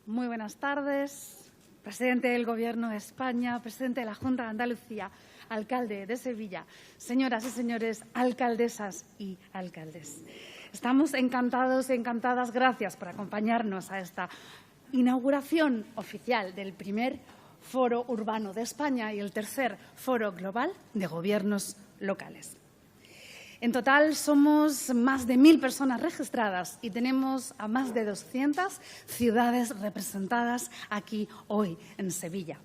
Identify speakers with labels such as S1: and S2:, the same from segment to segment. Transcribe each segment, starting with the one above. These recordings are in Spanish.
S1: Muy buenas tardes, presidente del Gobierno de España, presidente de la Junta de Andalucía, alcalde de Sevilla, señoras y señores alcaldesas y alcaldes. Estamos encantados y encantadas. Gracias por acompañarnos a esta inauguración oficial del primer Foro Urbano de España y el tercer Foro Global de Gobiernos Locales. En total somos más de 1000 personas registradas y tenemos a más de 200 ciudades representadas aquí hoy en Sevilla.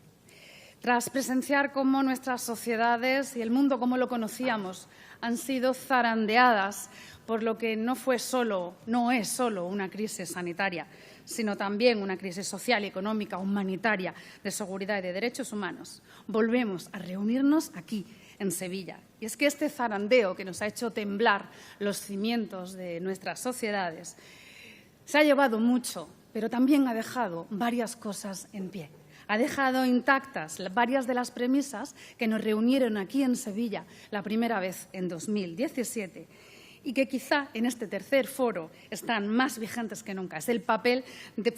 S1: Tras presenciar cómo nuestras sociedades y el mundo como lo conocíamos han sido zarandeadas por lo que no es solo una crisis sanitaria, sino también una crisis social y económica, humanitaria, de seguridad y de derechos humanos, volvemos a reunirnos aquí en Sevilla. Y es que este zarandeo que nos ha hecho temblar los cimientos de nuestras sociedades se ha llevado mucho, pero también ha dejado varias cosas en pie. Ha dejado intactas varias de las premisas que nos reunieron aquí en Sevilla la primera vez en 2017 y que quizá en este tercer foro están más vigentes que nunca. Es el papel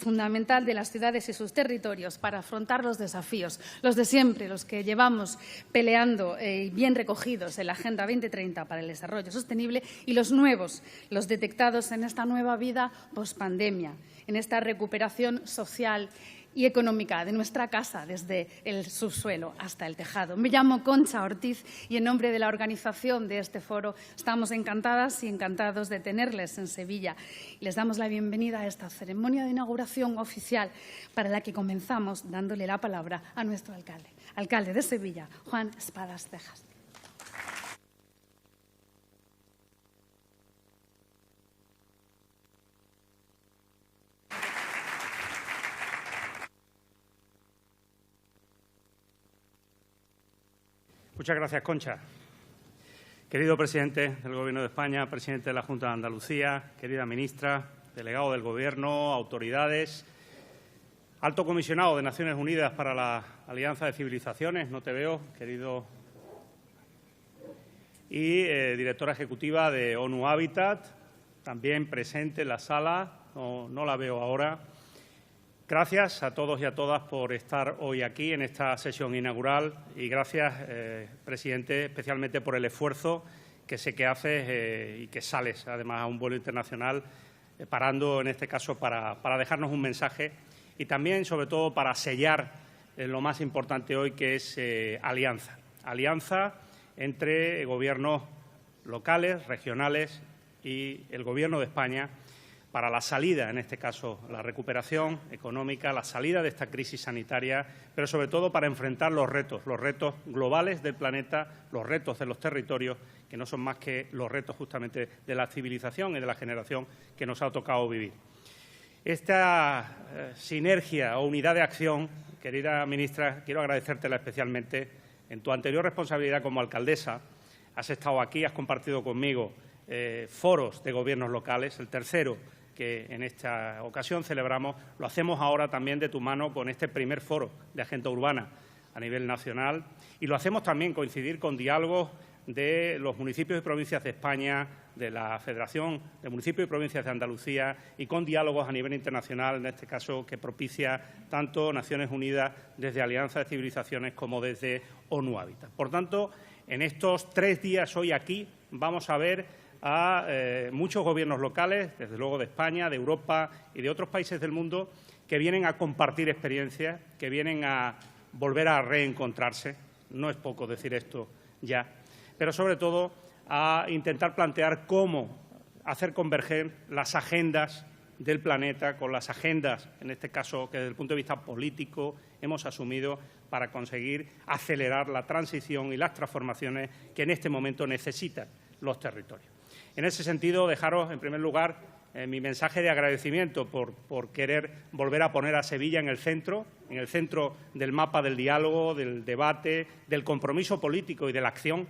S1: fundamental de las ciudades y sus territorios para afrontar los desafíos, los de siempre, los que llevamos peleando bien recogidos en la Agenda 2030 para el Desarrollo Sostenible, y los nuevos, los detectados en esta nueva vida pospandemia, en esta recuperación social y económica de nuestra casa, desde el subsuelo hasta el tejado. Me llamo Concha Ortiz y en nombre de la organización de este foro estamos encantadas y encantados de tenerles en Sevilla. Les damos la bienvenida a esta ceremonia de inauguración oficial para la que comenzamos dándole la palabra a nuestro alcalde de Sevilla, Juan Espadas Cejas.
S2: Muchas gracias, Concha. Querido presidente del Gobierno de España, presidente de la Junta de Andalucía, querida ministra, delegado del Gobierno, autoridades, alto comisionado de Naciones Unidas para la Alianza de Civilizaciones, no te veo, querido, y directora ejecutiva de ONU Habitat, también presente en la sala, no la veo ahora. Gracias a todos y a todas por estar hoy aquí en esta sesión inaugural y gracias, presidente, especialmente por el esfuerzo que sé que haces y que sales, además, a un vuelo internacional, parando en este caso para dejarnos un mensaje y también, sobre todo, para sellar lo más importante hoy, que es alianza. Alianza entre gobiernos locales, regionales y el Gobierno de España, para la salida, en este caso, la recuperación económica, la salida de esta crisis sanitaria, pero sobre todo para enfrentar los retos globales del planeta, los retos de los territorios, que no son más que los retos justamente de la civilización y de la generación que nos ha tocado vivir. Esta sinergia o unidad de acción, querida ministra, quiero agradecértela especialmente. En tu anterior responsabilidad como alcaldesa has estado aquí, has compartido conmigo foros de gobiernos locales, el tercero que en esta ocasión celebramos, lo hacemos ahora también de tu mano con este primer foro de agenda urbana a nivel nacional y lo hacemos también coincidir con diálogos de los municipios y provincias de España, de la Federación de Municipios y Provincias de Andalucía y con diálogos a nivel internacional, en este caso que propicia tanto Naciones Unidas desde Alianza de Civilizaciones como desde ONU Habitat. Por tanto, en estos 3 días hoy aquí vamos a ver a muchos gobiernos locales, desde luego de España, de Europa y de otros países del mundo, que vienen a compartir experiencias, que vienen a volver a reencontrarse, no es poco decir esto ya, pero sobre todo a intentar plantear cómo hacer converger las agendas del planeta con las agendas, en este caso, que desde el punto de vista político hemos asumido para conseguir acelerar la transición y las transformaciones que en este momento necesitan los territorios. En ese sentido, dejaros, en primer lugar, mi mensaje de agradecimiento por querer volver a poner a Sevilla en el centro del mapa del diálogo, del debate, del compromiso político y de la acción,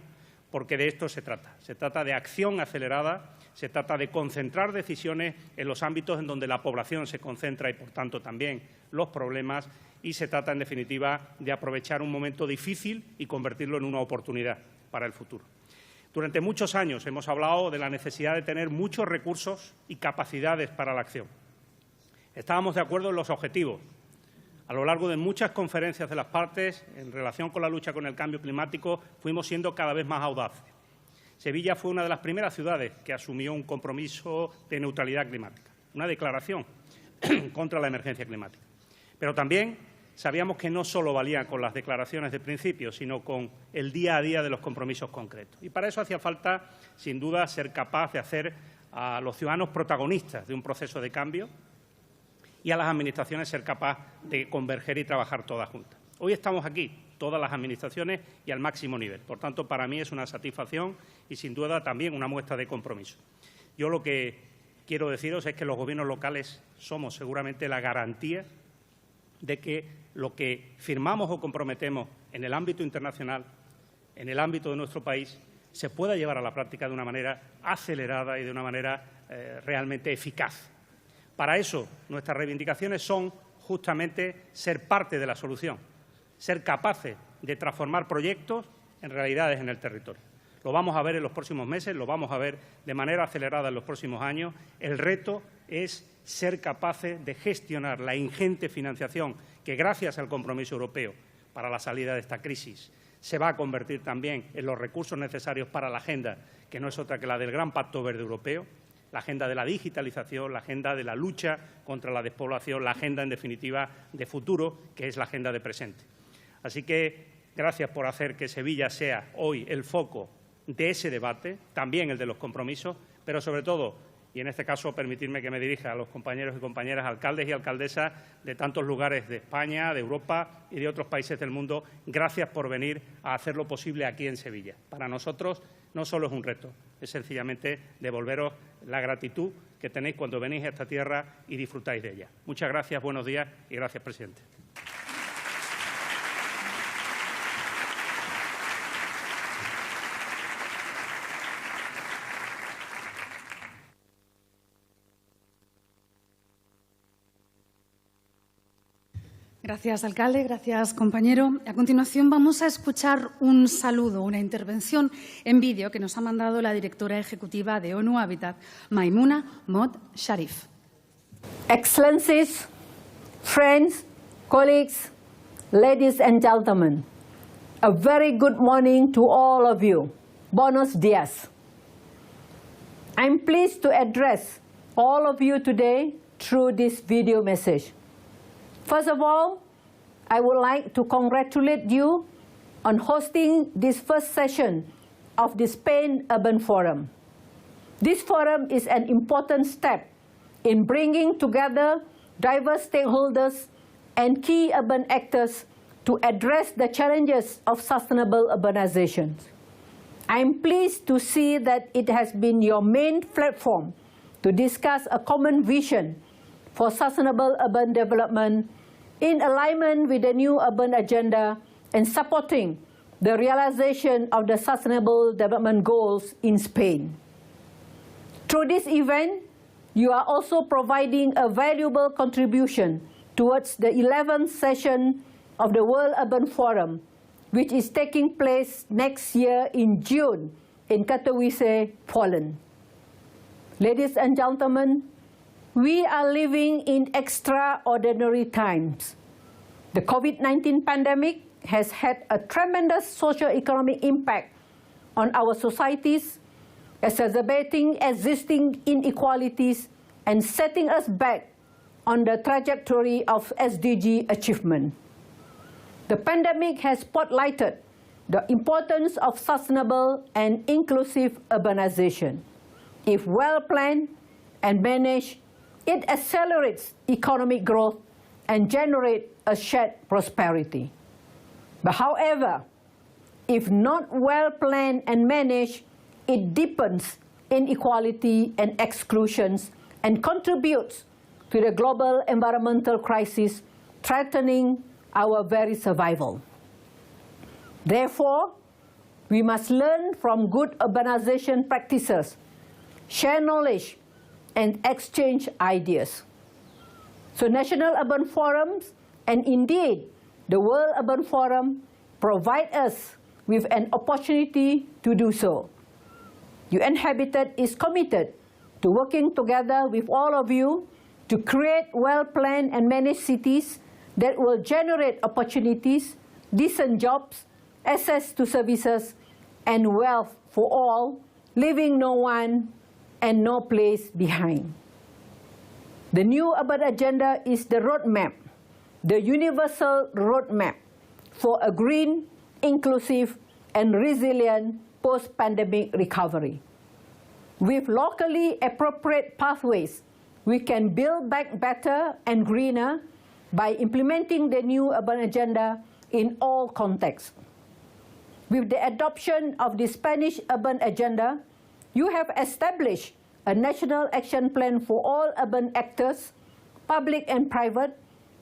S2: porque de esto se trata. Se trata de acción acelerada, se trata de concentrar decisiones en los ámbitos en donde la población se concentra y, por tanto, también los problemas, y se trata, en definitiva, de aprovechar un momento difícil y convertirlo en una oportunidad para el futuro. Durante muchos años hemos hablado de la necesidad de tener muchos recursos y capacidades para la acción. Estábamos de acuerdo en los objetivos. A lo largo de muchas conferencias de las partes, en relación con la lucha con el cambio climático, fuimos siendo cada vez más audaces. Sevilla fue una de las primeras ciudades que asumió un compromiso de neutralidad climática, una declaración contra la emergencia climática. Pero también sabíamos que no solo valía con las declaraciones de principio, sino con el día a día de los compromisos concretos. Y para eso hacía falta, sin duda, ser capaz de hacer a los ciudadanos protagonistas de un proceso de cambio y a las administraciones ser capaz de converger y trabajar todas juntas. Hoy estamos aquí, todas las administraciones y al máximo nivel. Por tanto, para mí es una satisfacción y, sin duda, también una muestra de compromiso. Yo lo que quiero deciros es que los gobiernos locales somos seguramente la garantía de que lo que firmamos o comprometemos en el ámbito internacional, en el ámbito de nuestro país, se pueda llevar a la práctica de una manera acelerada y de una manera realmente eficaz. Para eso, nuestras reivindicaciones son justamente ser parte de la solución, ser capaces de transformar proyectos en realidades en el territorio. Lo vamos a ver en los próximos meses, lo vamos a ver de manera acelerada en los próximos años. El reto es ser capaces de gestionar la ingente financiación que, gracias al compromiso europeo para la salida de esta crisis, se va a convertir también en los recursos necesarios para la agenda, que no es otra que la del Gran Pacto Verde Europeo, la agenda de la digitalización, la agenda de la lucha contra la despoblación, la agenda, en definitiva, de futuro, que es la agenda de presente. Así que gracias por hacer que Sevilla sea hoy el foco de ese debate, también el de los compromisos, pero sobre todo, y en este caso permitirme que me dirija a los compañeros y compañeras alcaldes y alcaldesas de tantos lugares de España, de Europa y de otros países del mundo, gracias por venir a hacer lo posible aquí en Sevilla. Para nosotros no solo es un reto, es sencillamente devolveros la gratitud que tenéis cuando venís a esta tierra y disfrutáis de ella. Muchas gracias, buenos días y gracias, presidente.
S1: Gracias, alcalde. Gracias, compañero. A continuación vamos a escuchar un saludo, una intervención en vídeo que nos ha mandado la directora ejecutiva de ONU Habitat, Maimouna Mohd Sharif.
S3: Excellencies, friends, colleagues, ladies and gentlemen, a very good morning to all of you. Buenos días. I'm pleased to address all of you today through this video message. First of all, I would like to congratulate you on hosting this first session of the Spain Urban Forum. This forum is an important step in bringing together diverse stakeholders and key urban actors to address the challenges of sustainable urbanization. I am pleased to see that it has been your main platform to discuss a common vision for sustainable urban development in alignment with the new urban agenda and supporting the realization of the Sustainable Development Goals in Spain. Through this event, you are also providing a valuable contribution towards the 11th session of the World Urban Forum, which is taking place next year in June in Katowice, Poland. Ladies and gentlemen, we are living in extraordinary times. The COVID-19 pandemic has had a tremendous socio-economic impact on our societies, exacerbating existing inequalities and setting us back on the trajectory of SDG achievement. The pandemic has spotlighted the importance of sustainable and inclusive urbanization. If well planned and managed, it accelerates economic growth and generates a shared prosperity. But however, if not well planned and managed, it deepens inequality and exclusions and contributes to the global environmental crisis, threatening our very survival. Therefore, we must learn from good urbanization practices, share knowledge, and exchange ideas. So national urban forums, and indeed the World Urban Forum, provide us with an opportunity to do so. UN Habitat is committed to working together with all of you to create well-planned and managed cities that will generate opportunities, decent jobs, access to services, and wealth for all, leaving no one and no place behind. The new urban agenda is the roadmap, the universal roadmap for a green, inclusive, and resilient post-pandemic recovery. With locally appropriate pathways, we can build back better and greener by implementing the new urban agenda in all contexts. With the adoption of the Spanish urban agenda, you have established a national action plan for all urban actors, public and private,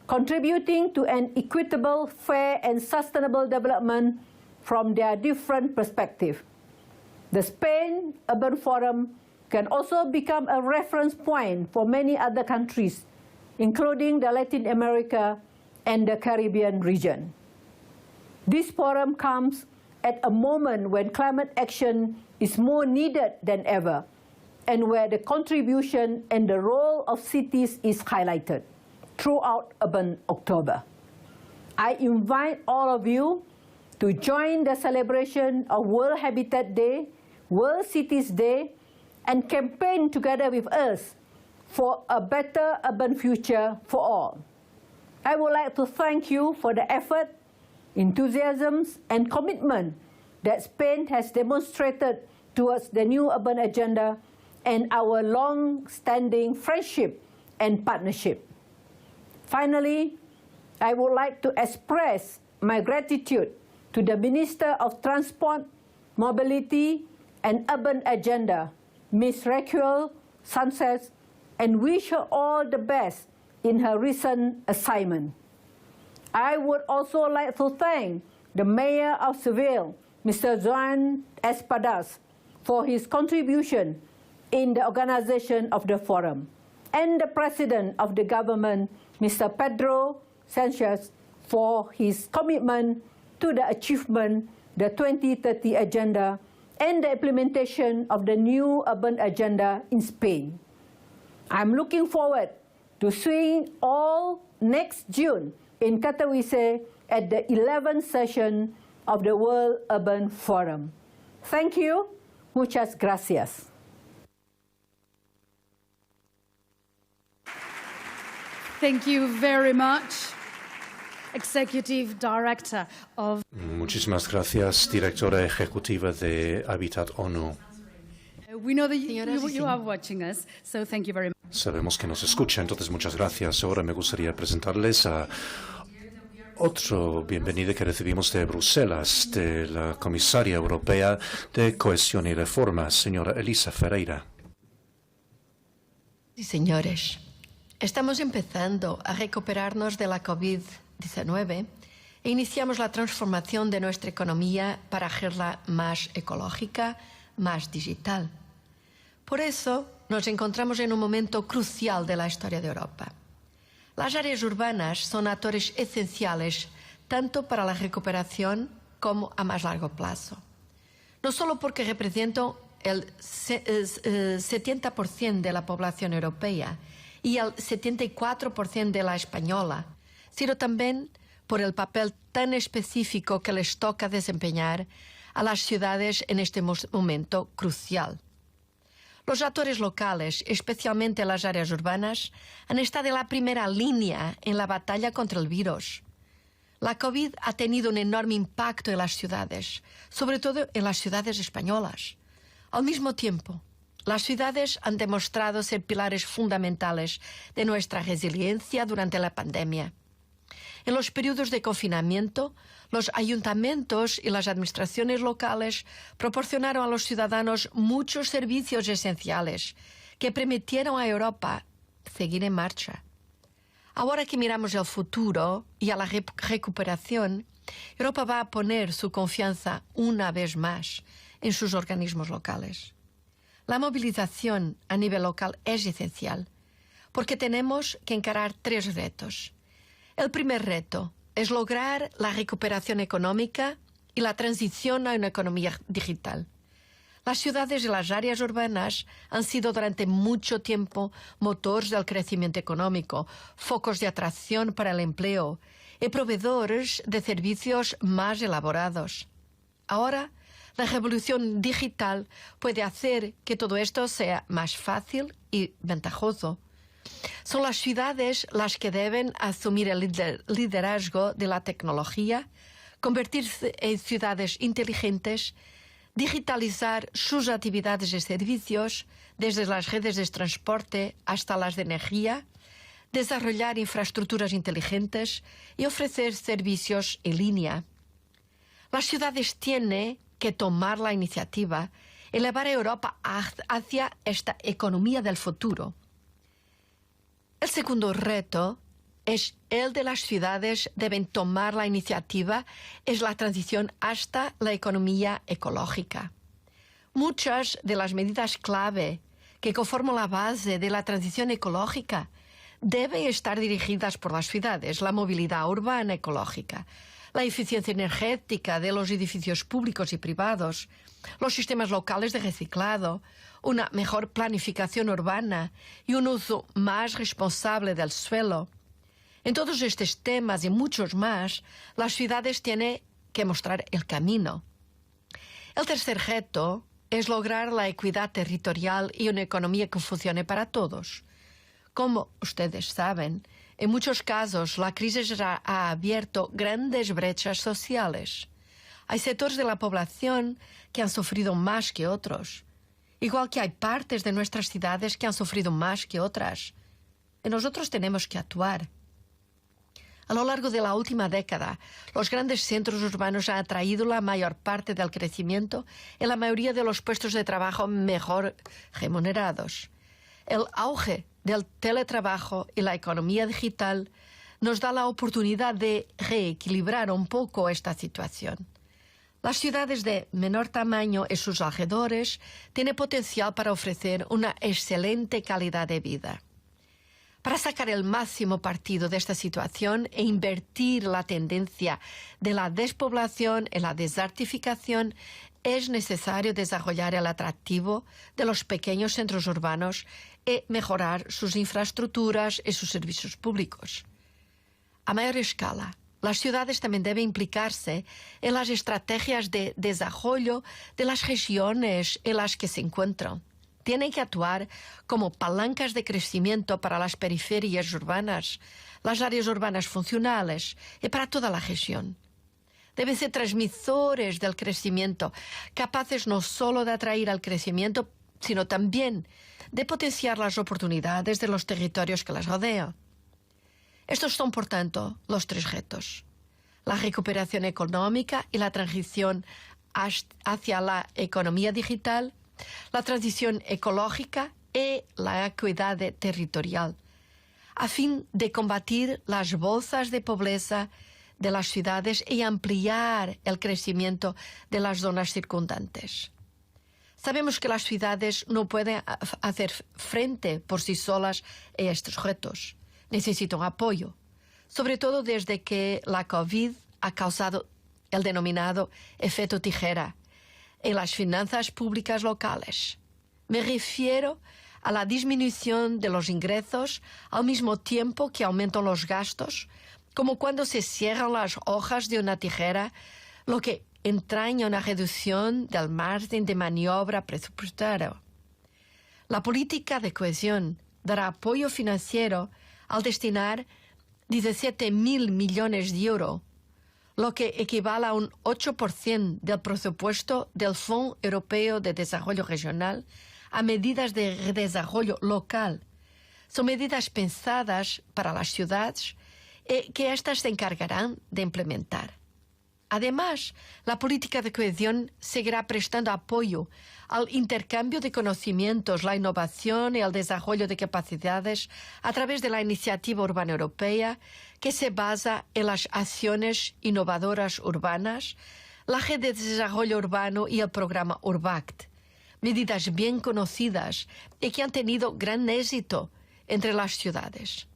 S3: contributing to an equitable, fair, and sustainable development from their different perspectives. The Spain Urban Forum can also become a reference point for many other countries, including the Latin America and the Caribbean region. This forum comes at a moment when climate action is more needed than ever, and where the contribution and the role of cities is highlighted throughout Urban October. I invite all of you to join the celebration of World Habitat Day, World Cities Day, and campaign together with us for a better urban future for all. I would like to thank you for the effort, enthusiasm, and commitment that Spain has demonstrated towards the new urban agenda and our long-standing friendship and partnership. Finally, I would like to express my gratitude to the Minister of Transport, Mobility, and Urban Agenda, Ms. Raquel Sanchez, and wish her all the best in her recent assignment. I would also like to thank the Mayor of Seville, Mr. Joan Espadas, for his contribution in the organization of the forum, and the President of the government, Mr. Pedro Sanchez, for his commitment to the achievement, the 2030 Agenda, and the implementation of the new urban agenda in Spain. I'm looking forward to seeing all next June in Katowice at the 11th session of the World Urban Forum. Thank you. Muchas gracias.
S1: Thank you very much, Executive Director of...
S4: Muchísimas gracias, directora ejecutiva de Habitat ONU.
S1: We know that you are watching us, so thank you very much.
S4: Sabemos que nos escucha, entonces muchas gracias. Ahora me gustaría presentarles a otro bienvenido que recibimos de Bruselas, de la Comisaria Europea de Cohesión y Reforma, señora Elisa Ferreira.
S5: Sí, señores. Estamos empezando a recuperarnos de la COVID-19 e iniciamos la transformación de nuestra economía para hacerla más ecológica, más digital. Por eso nos encontramos en un momento crucial de la historia de Europa. Las áreas urbanas son actores esenciales tanto para la recuperación como a más largo plazo. No solo porque representan el 70% de la población europea y el 74% de la española, sino también por el papel tan específico que les toca desempeñar a las ciudades en este momento crucial. Los actores locales, especialmente las áreas urbanas, han estado en la primera línea en la batalla contra el virus. La COVID ha tenido un enorme impacto en las ciudades, sobre todo en las ciudades españolas. Al mismo tiempo, las ciudades han demostrado ser pilares fundamentales de nuestra resiliencia durante la pandemia. En los periodos de confinamiento, los ayuntamientos y las administraciones locales proporcionaron a los ciudadanos muchos servicios esenciales que permitieron a Europa seguir en marcha. Ahora que miramos el futuro y a la recuperación, Europa va a poner su confianza una vez más en sus organismos locales. La movilización a nivel local es esencial porque tenemos que encarar 3 retos. El primer reto es lograr la recuperación económica y la transición a una economía digital. Las ciudades y las áreas urbanas han sido durante mucho tiempo motores del crecimiento económico, focos de atracción para el empleo y proveedores de servicios más elaborados. Ahora, la revolución digital puede hacer que todo esto sea más fácil y ventajoso. Son las ciudades las que deben asumir el liderazgo de la tecnología, convertirse en ciudades inteligentes, digitalizar sus actividades y servicios, desde las redes de transporte hasta las de energía, desarrollar infraestructuras inteligentes y ofrecer servicios en línea. Las ciudades tienen que tomar la iniciativa y llevar a Europa hacia esta economía del futuro. El segundo reto es el de las ciudades deben tomar la iniciativa, es la transición hasta la economía ecológica. Muchas de las medidas clave que conforman la base de la transición ecológica deben estar dirigidas por las ciudades: la movilidad urbana ecológica, la eficiencia energética de los edificios públicos y privados, los sistemas locales de reciclado, una mejor planificación urbana y un uso más responsable del suelo. En todos estos temas y muchos más, las ciudades tienen que mostrar el camino. El tercer reto es lograr la equidad territorial y una economía que funcione para todos. Como ustedes saben, en muchos casos la crisis ha abierto grandes brechas sociales. Hay sectores de la población que han sufrido más que otros, igual que hay partes de nuestras ciudades que han sufrido más que otras. Y nosotros tenemos que actuar. A lo largo de la última década, los grandes centros urbanos han atraído la mayor parte del crecimiento y la mayoría de los puestos de trabajo mejor remunerados. El auge del teletrabajo y la economía digital nos da la oportunidad de reequilibrar un poco esta situación. Las ciudades de menor tamaño y sus alrededores tienen potencial para ofrecer una excelente calidad de vida. Para sacar el máximo partido de esta situación e invertir la tendencia de la despoblación y la desertificación, es necesario desarrollar el atractivo de los pequeños centros urbanos y mejorar sus infraestructuras y sus servicios públicos. A mayor escala, las ciudades también deben implicarse en las estrategias de desarrollo de las regiones en las que se encuentran. Tienen que actuar como palancas de crecimiento para las periferias urbanas, las áreas urbanas funcionales y para toda la región. Deben ser transmisores del crecimiento, capaces no solo de atraer al crecimiento, sino también de potenciar las oportunidades de los territorios que las rodean. Estos son, por tanto, los tres retos: la recuperación económica y la transición hacia la economía digital, la transición ecológica y la equidad territorial, a fin de combatir las bolsas de pobreza de las ciudades y ampliar el crecimiento de las zonas circundantes. Sabemos que las ciudades no pueden hacer frente por sí solas a estos retos. Necesitan apoyo, sobre todo desde que la COVID ha causado el denominado efecto tijera en las finanzas públicas locales. Me refiero a la disminución de los ingresos al mismo tiempo que aumentan los gastos, como cuando se cierran las hojas de una tijera, lo que entraña una reducción del margen de maniobra presupuestario. La política de cohesión dará apoyo financiero al destinar 17.000 millones de euros, lo que equivale a un 8% del presupuesto del Fondo Europeo de Desarrollo Regional, a medidas de desarrollo local. Son medidas pensadas para las ciudades que éstas se encargarán de implementar. Además, la política de cohesión seguirá prestando apoyo al intercambio de conocimientos, la innovación y el desarrollo de capacidades a través de la Iniciativa Urbana Europea, que se basa en las acciones innovadoras urbanas, la Red de Desarrollo Urbano y el programa Urbact, medidas bien conocidas y que han tenido gran éxito entre las ciudades.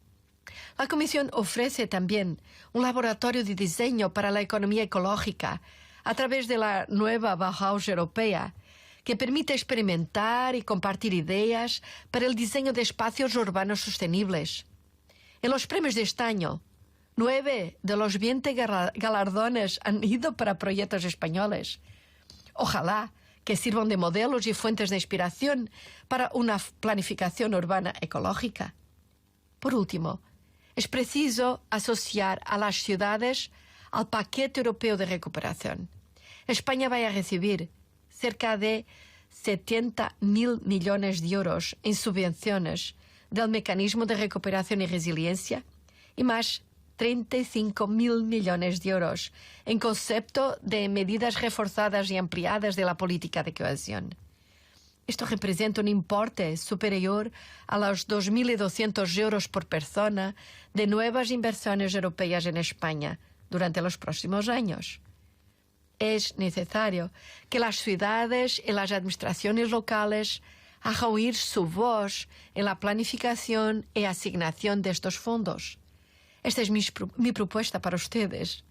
S5: La Comisión ofrece también un laboratorio de diseño para la economía ecológica a través de la nueva Bauhaus europea, que permite experimentar y compartir ideas para el diseño de espacios urbanos sostenibles. En los premios de este año, 9 de los 20 galardones han ido para proyectos españoles. Ojalá que sirvan de modelos y fuentes de inspiración para una planificación urbana ecológica. Por último, es preciso asociar a las ciudades al paquete europeo de recuperación. España va a recibir cerca de 70.000 millones de euros en subvenciones del Mecanismo de Recuperación y Resiliencia y más 35.000 millones de euros en concepto de medidas reforzadas y ampliadas de la política de cohesión. Esto representa un importe superior a los 2.200 euros por persona de nuevas inversiones europeas en España durante los próximos años. Es necesario que las ciudades y las administraciones locales hagan oír su voz en la planificación y asignación de estos fondos. Esta es mi propuesta para ustedes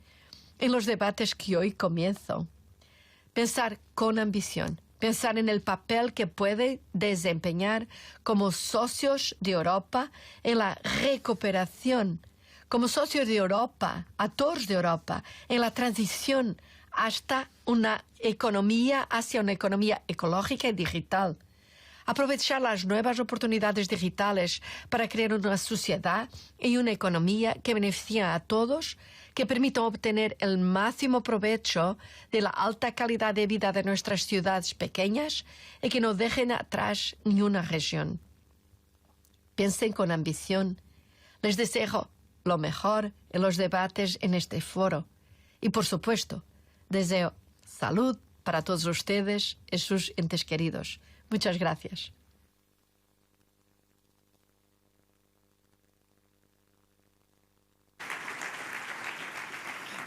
S5: en los debates que hoy comienzan. Pensar con ambición, pensar en el papel que puede desempeñar como socios de Europa en la recuperación, como socios de Europa, actores de Europa, en la transición hacia una economía ecológica y digital. Aprovechar las nuevas oportunidades digitales para crear una sociedad y una economía que beneficien a todos, que permitan obtener el máximo provecho de la alta calidad de vida de nuestras ciudades pequeñas y que no dejen atrás ni una región. Piensen con ambición. Les deseo lo mejor en los debates en este foro. Y, por supuesto, deseo salud para todos ustedes y sus entes queridos. Muchas gracias.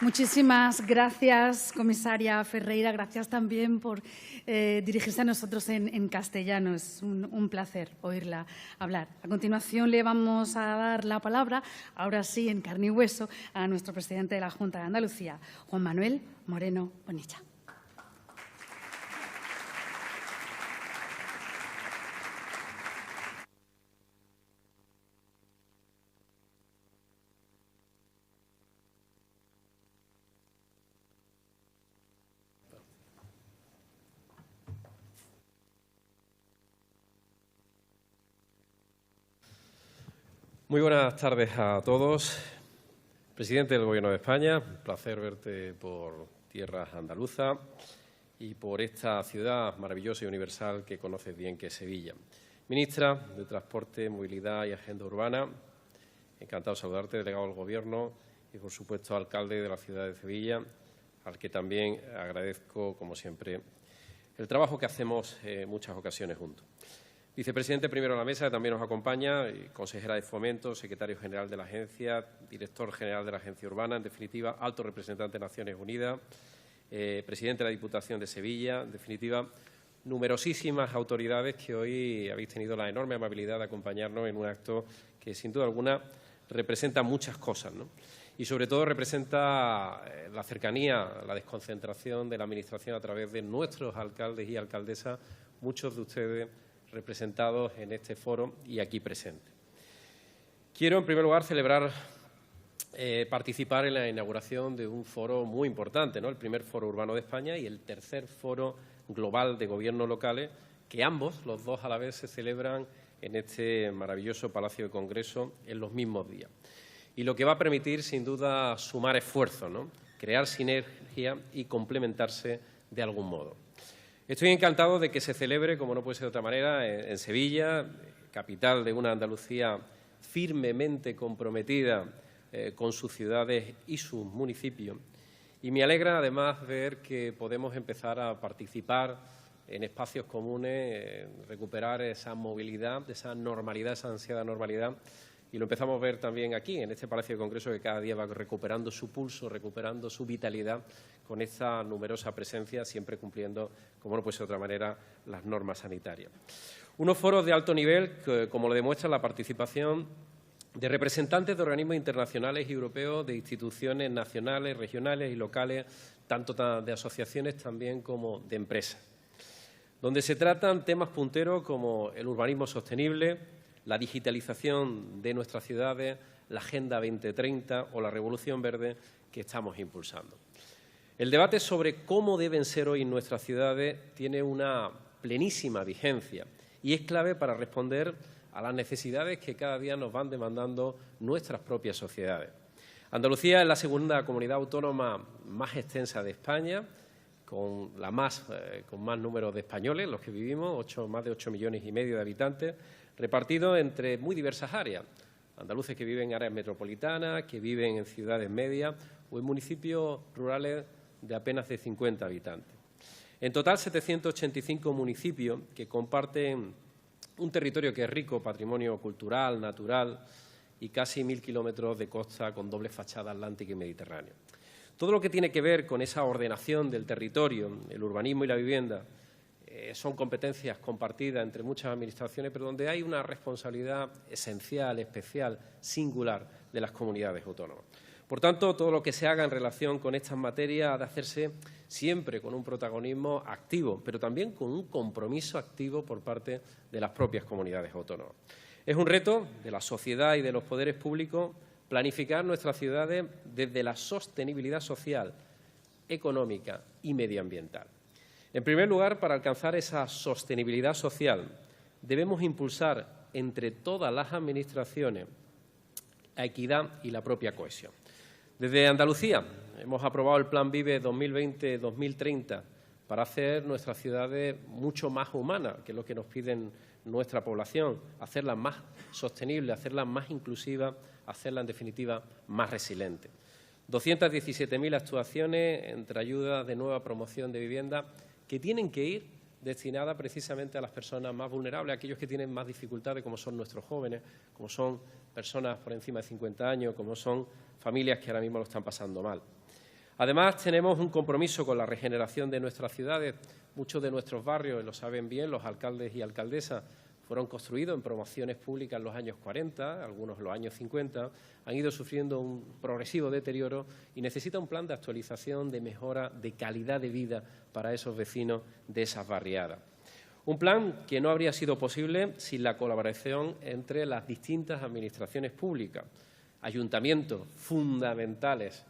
S1: Muchísimas gracias, comisaria Ferreira. Gracias también por dirigirse a nosotros en castellano. Es un placer oírla hablar. A continuación le vamos a dar la palabra, ahora sí, en carne y hueso, a nuestro presidente de la Junta de Andalucía, Juan Manuel Moreno Bonilla.
S6: Muy buenas tardes a todos. Presidente del Gobierno de España, un placer verte por tierras andaluzas y por esta ciudad maravillosa y universal que conoces bien, que es Sevilla. Ministra de Transporte, Movilidad y Agenda Urbana, encantado de saludarte, delegado del Gobierno y, por supuesto, alcalde de la ciudad de Sevilla, al que también agradezco, como siempre, el trabajo que hacemos en muchas ocasiones juntos. Vicepresidente primero de la mesa, que también nos acompaña, consejera de Fomento, secretario general de la Agencia, director general de la Agencia Urbana, en definitiva, alto representante de Naciones Unidas, presidente de la Diputación de Sevilla, en definitiva, numerosísimas autoridades que hoy habéis tenido la enorme amabilidad de acompañarnos en un acto que, sin duda alguna, representa muchas cosas, ¿no? Y, sobre todo, representa la cercanía, la desconcentración de la Administración a través de nuestros alcaldes y alcaldesas, muchos de ustedes representados en este foro y aquí presentes. Quiero, en primer lugar, participar en la inauguración de un foro muy importante, ¿no? El primer foro urbano de España y el tercer foro global de gobiernos locales, que ambos, los dos a la vez, se celebran en este maravilloso Palacio de Congreso en los mismos días. Y lo que va a permitir, sin duda, sumar esfuerzos, ¿no? Crear sinergia y complementarse de algún modo. Estoy encantado de que se celebre, como no puede ser de otra manera, en Sevilla, capital de una Andalucía firmemente comprometida con sus ciudades y sus municipios. Y me alegra, además, ver que podemos empezar a participar en espacios comunes, recuperar esa movilidad, esa normalidad, esa ansiada normalidad. Y lo empezamos a ver también aquí, en este Palacio de Congreso, que cada día va recuperando su pulso, recuperando su vitalidad, con esta numerosa presencia, siempre cumpliendo, como no puede ser de otra manera, las normas sanitarias. Unos foros de alto nivel, que, como lo demuestra la participación de representantes de organismos internacionales y europeos, de instituciones nacionales, regionales y locales, tanto de asociaciones también como de empresas. donde se tratan temas punteros como el urbanismo sostenible, la digitalización de nuestras ciudades, la Agenda 2030 o la Revolución Verde que estamos impulsando. El debate sobre cómo deben ser hoy nuestras ciudades tiene una plenísima vigencia y es clave para responder a las necesidades que cada día nos van demandando nuestras propias sociedades. Andalucía es la segunda comunidad autónoma más extensa de España, con más número de españoles, los que vivimos, más de 8,5 millones de habitantes, repartidos entre muy diversas áreas. Andaluces que viven en áreas metropolitanas, que viven en ciudades medias o en municipios rurales de apenas de 50 habitantes. En total, 785 municipios que comparten un territorio que es rico, patrimonio cultural, natural y casi 1.000 kilómetros de costa con doble fachada atlántica y mediterránea. Todo lo que tiene que ver con esa ordenación del territorio, el urbanismo y la vivienda, son competencias compartidas entre muchas administraciones, pero donde hay una responsabilidad esencial, especial, singular de las comunidades autónomas. Por tanto, todo lo que se haga en relación con estas materias ha de hacerse siempre con un protagonismo activo, pero también con un compromiso activo por parte de las propias comunidades autónomas. Es un reto de la sociedad y de los poderes públicos planificar nuestras ciudades desde la sostenibilidad social, económica y medioambiental. En primer lugar, para alcanzar esa sostenibilidad social, debemos impulsar entre todas las administraciones la equidad y la propia cohesión. Desde Andalucía hemos aprobado el Plan Vive 2020-2030 para hacer nuestras ciudades mucho más humanas, que es lo que nos piden nuestra población, hacerlas más sostenibles, hacerlas más inclusivas, hacerlas, en definitiva, más resilientes. 217.000 actuaciones entre ayudas de nueva promoción de vivienda que tienen que ir destinadas precisamente a las personas más vulnerables, a aquellos que tienen más dificultades, como son nuestros jóvenes, como son personas por encima de 50 años, como son familias que ahora mismo lo están pasando mal. Además, tenemos un compromiso con la regeneración de nuestras ciudades. Muchos de nuestros barrios, lo saben bien, los alcaldes y alcaldesas, fueron construidos en promociones públicas en los años 40, algunos en los años 50, han ido sufriendo un progresivo deterioro y necesita un plan de actualización, de mejora, de calidad de vida para esos vecinos de esas barriadas. Un plan que no habría sido posible sin la colaboración entre las distintas administraciones públicas, ayuntamientos fundamentales,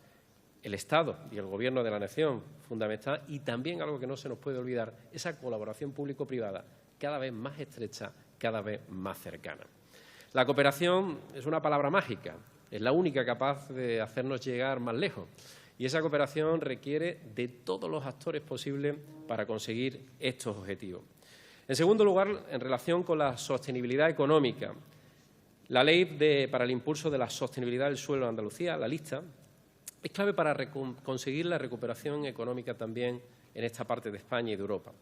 S6: el Estado y el Gobierno de la Nación fundamental y también algo que no se nos puede olvidar, esa colaboración público-privada cada vez más estrecha, cada vez más cercana. La cooperación es una palabra mágica, es la única capaz de hacernos llegar más lejos y esa cooperación requiere de todos los actores posibles para conseguir estos objetivos. En segundo lugar, en relación con la sostenibilidad económica, la Ley para el impulso de la sostenibilidad del suelo en Andalucía, la lista, es clave para conseguir la recuperación económica también en esta parte de España y de Europa.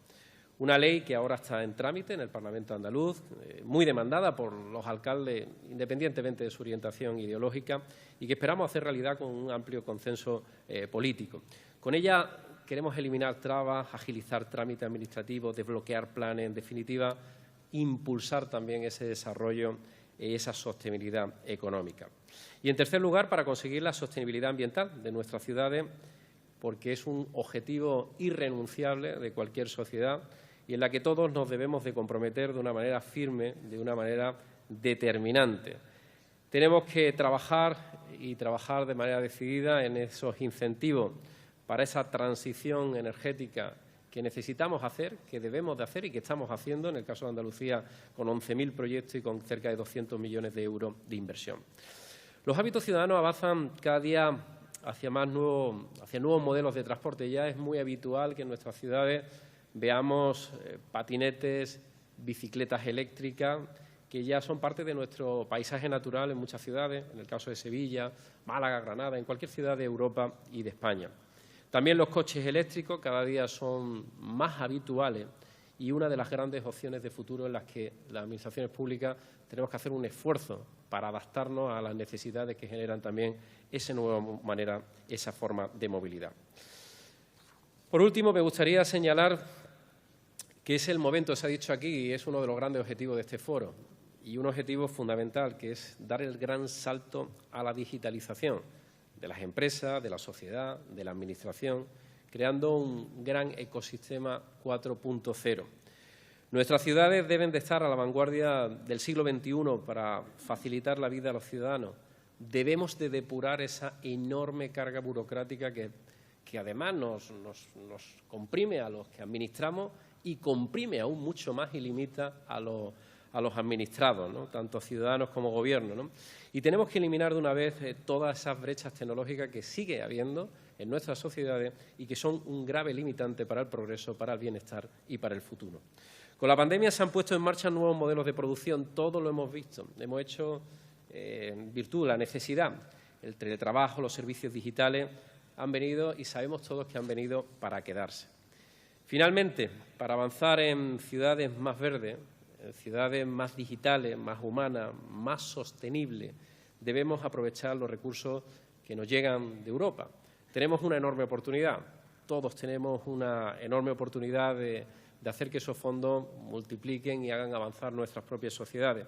S6: Una ley que ahora está en trámite en el Parlamento andaluz, muy demandada por los alcaldes, independientemente de su orientación ideológica, y que esperamos hacer realidad con un amplio consenso político. Con ella queremos eliminar trabas, agilizar trámites administrativos, desbloquear planes, en definitiva, impulsar también ese desarrollo y esa sostenibilidad económica. Y, en tercer lugar, para conseguir la sostenibilidad ambiental de nuestras ciudades, porque es un objetivo irrenunciable de cualquier sociedad y en la que todos nos debemos de comprometer de una manera firme, de una manera determinante. Tenemos que trabajar y trabajar de manera decidida en esos incentivos para esa transición energética que necesitamos hacer, que debemos de hacer y que estamos haciendo, en el caso de Andalucía, con 11.000 proyectos y con cerca de 200 millones de euros de inversión. Los hábitos ciudadanos avanzan cada día hacia nuevos modelos de transporte. Ya es muy habitual que en nuestras ciudades veamos patinetes, bicicletas eléctricas, que ya son parte de nuestro paisaje natural en muchas ciudades, en el caso de Sevilla, Málaga, Granada, en cualquier ciudad de Europa y de España. También los coches eléctricos cada día son más habituales y una de las grandes opciones de futuro en las que las administraciones públicas tenemos que hacer un esfuerzo para adaptarnos a las necesidades que generan también esa nueva manera, esa forma de movilidad. Por último, me gustaría señalar que es el momento, se ha dicho aquí, y es uno de los grandes objetivos de este foro, y un objetivo fundamental, que es dar el gran salto a la digitalización de las empresas, de la sociedad, de la administración, creando un gran ecosistema 4.0. Nuestras ciudades deben de estar a la vanguardia del siglo XXI para facilitar la vida a los ciudadanos. Debemos de depurar esa enorme carga burocrática que además nos comprime a los que administramos y comprime aún mucho más y limita a los administrados, ¿no? Tanto ciudadanos como gobierno, ¿no? Y tenemos que eliminar de una vez todas esas brechas tecnológicas que sigue habiendo en nuestras sociedades y que son un grave limitante para el progreso, para el bienestar y para el futuro. Con la pandemia se han puesto en marcha nuevos modelos de producción, todo lo hemos visto. Hemos hecho, en virtud de la necesidad, el teletrabajo, los servicios digitales han venido y sabemos todos que han venido para quedarse. Finalmente, para avanzar en ciudades más verdes, en ciudades más digitales, más humanas, más sostenibles, debemos aprovechar los recursos que nos llegan de Europa. Tenemos una enorme oportunidad, todos tenemos una enorme oportunidad de hacer que esos fondos multipliquen y hagan avanzar nuestras propias sociedades.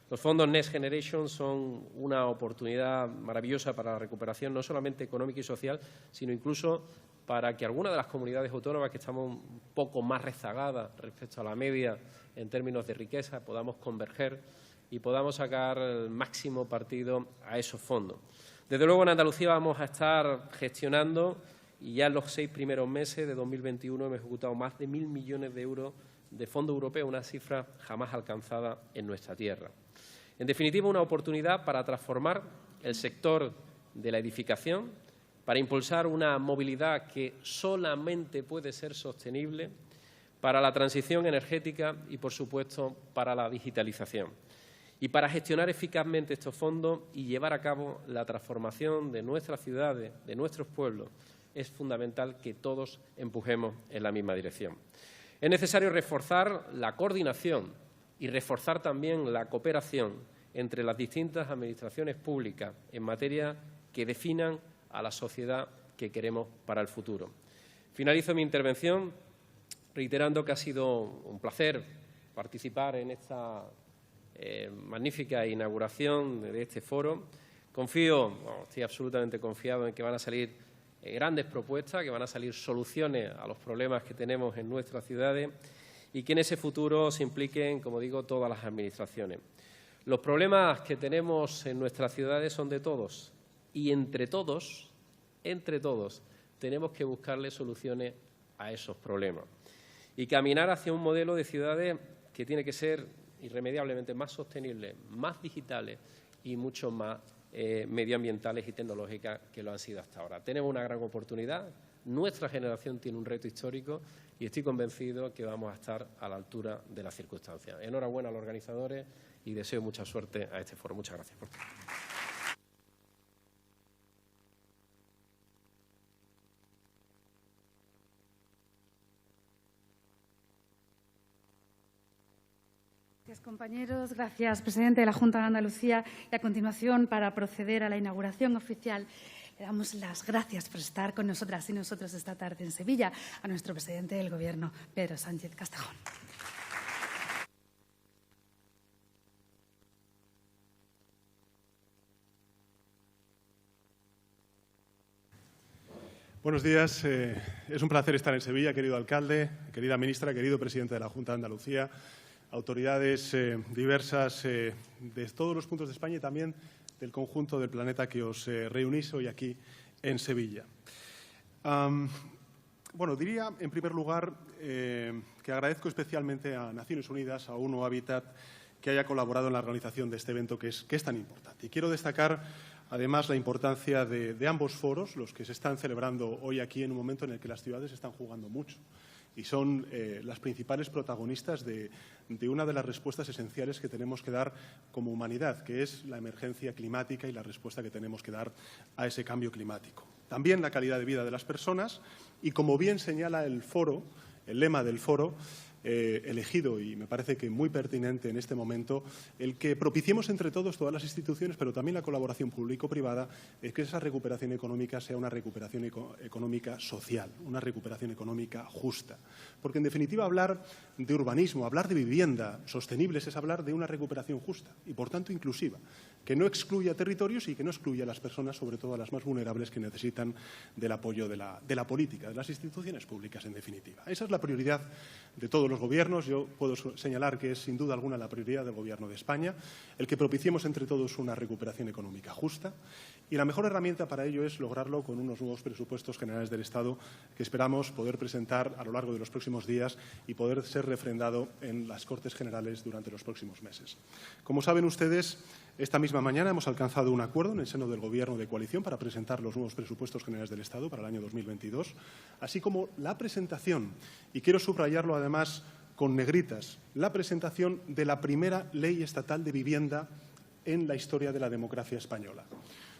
S6: Los fondos Next Generation son una oportunidad maravillosa para la recuperación, no solamente económica y social, sino incluso para que algunas de las comunidades autónomas que estamos un poco más rezagadas respecto a la media en términos de riqueza podamos converger y podamos sacar el máximo partido a esos fondos. Desde luego, en Andalucía vamos a estar gestionando, y ya en los 6 primeros meses de 2021 hemos ejecutado más de 1.000 millones de euros de fondos europeos, una cifra jamás alcanzada en nuestra tierra. En definitiva, una oportunidad para transformar el sector de la edificación, para impulsar una movilidad que solamente puede ser sostenible, para la transición energética y, por supuesto, para la digitalización. Y para gestionar eficazmente estos fondos y llevar a cabo la transformación de nuestras ciudades, de nuestros pueblos, es fundamental que todos empujemos en la misma dirección. Es necesario reforzar la coordinación y reforzar también la cooperación entre las distintas administraciones públicas en materia que definan a la sociedad que queremos para el futuro. Finalizo mi intervención reiterando que ha sido un placer participar en esta magnífica inauguración de este foro. Estoy absolutamente confiado en que van a salir grandes propuestas, que van a salir soluciones a los problemas que tenemos en nuestras ciudades y que en ese futuro se impliquen, como digo, todas las administraciones. Los problemas que tenemos en nuestras ciudades son de todos y entre todos, tenemos que buscarle soluciones a esos problemas y caminar hacia un modelo de ciudades que tiene que ser irremediablemente más sostenibles, más digitales y mucho más medioambientales y tecnológicas que lo han sido hasta ahora. Tenemos una gran oportunidad, nuestra generación tiene un reto histórico y estoy convencido que vamos a estar a la altura de las circunstancias. Enhorabuena a los organizadores y deseo mucha suerte a este foro. Muchas gracias por todo.
S1: Gracias, compañeros. Gracias, presidente de la Junta de Andalucía. Y a continuación, para proceder a la inauguración oficial, le damos las gracias por estar con nosotras y nosotros esta tarde en Sevilla a nuestro presidente del Gobierno, Pedro Sánchez Castejón.
S7: Buenos días. Es un placer estar en Sevilla, querido alcalde, querida ministra, querido presidente de la Junta de Andalucía, autoridades diversas de todos los puntos de España y también del conjunto del planeta que os reunís hoy aquí en Sevilla. Diría en primer lugar que agradezco especialmente a Naciones Unidas, a UNO Habitat, que haya colaborado en la organización de este evento que es tan importante. Y quiero destacar además la importancia de ambos foros, los que se están celebrando hoy aquí en un momento en el que las ciudades están jugando mucho y son las principales protagonistas de una de las respuestas esenciales que tenemos que dar como humanidad, que es la emergencia climática y la respuesta que tenemos que dar a ese cambio climático. También la calidad de vida de las personas y, como bien señala el foro, el lema del foro, elegido y me parece que muy pertinente en este momento, el que propiciemos entre todos, todas las instituciones, pero también la colaboración público-privada, que esa recuperación económica sea una recuperación económica social, una recuperación económica justa. Porque, en definitiva, hablar de urbanismo, hablar de vivienda sostenibles es hablar de una recuperación justa y, por tanto, inclusiva. que no excluya territorios y que no excluya a las personas, sobre todo a las más vulnerables, que necesitan del apoyo de la política, de las instituciones públicas, en definitiva. Esa es la prioridad de todos los gobiernos. Yo puedo señalar que es, sin duda alguna, la prioridad del Gobierno de España, el que propiciemos entre todos una recuperación económica justa, y la mejor herramienta para ello es lograrlo con unos nuevos presupuestos generales del Estado que esperamos poder presentar a lo largo de los próximos días y poder ser refrendado en las Cortes Generales durante los próximos meses. Como saben ustedes, esta misma mañana hemos alcanzado un acuerdo en el seno del Gobierno de coalición para presentar los nuevos presupuestos generales del Estado para el año 2022, así como la presentación, y quiero subrayarlo además con negritas, la presentación de la primera ley estatal de vivienda en la historia de la democracia española.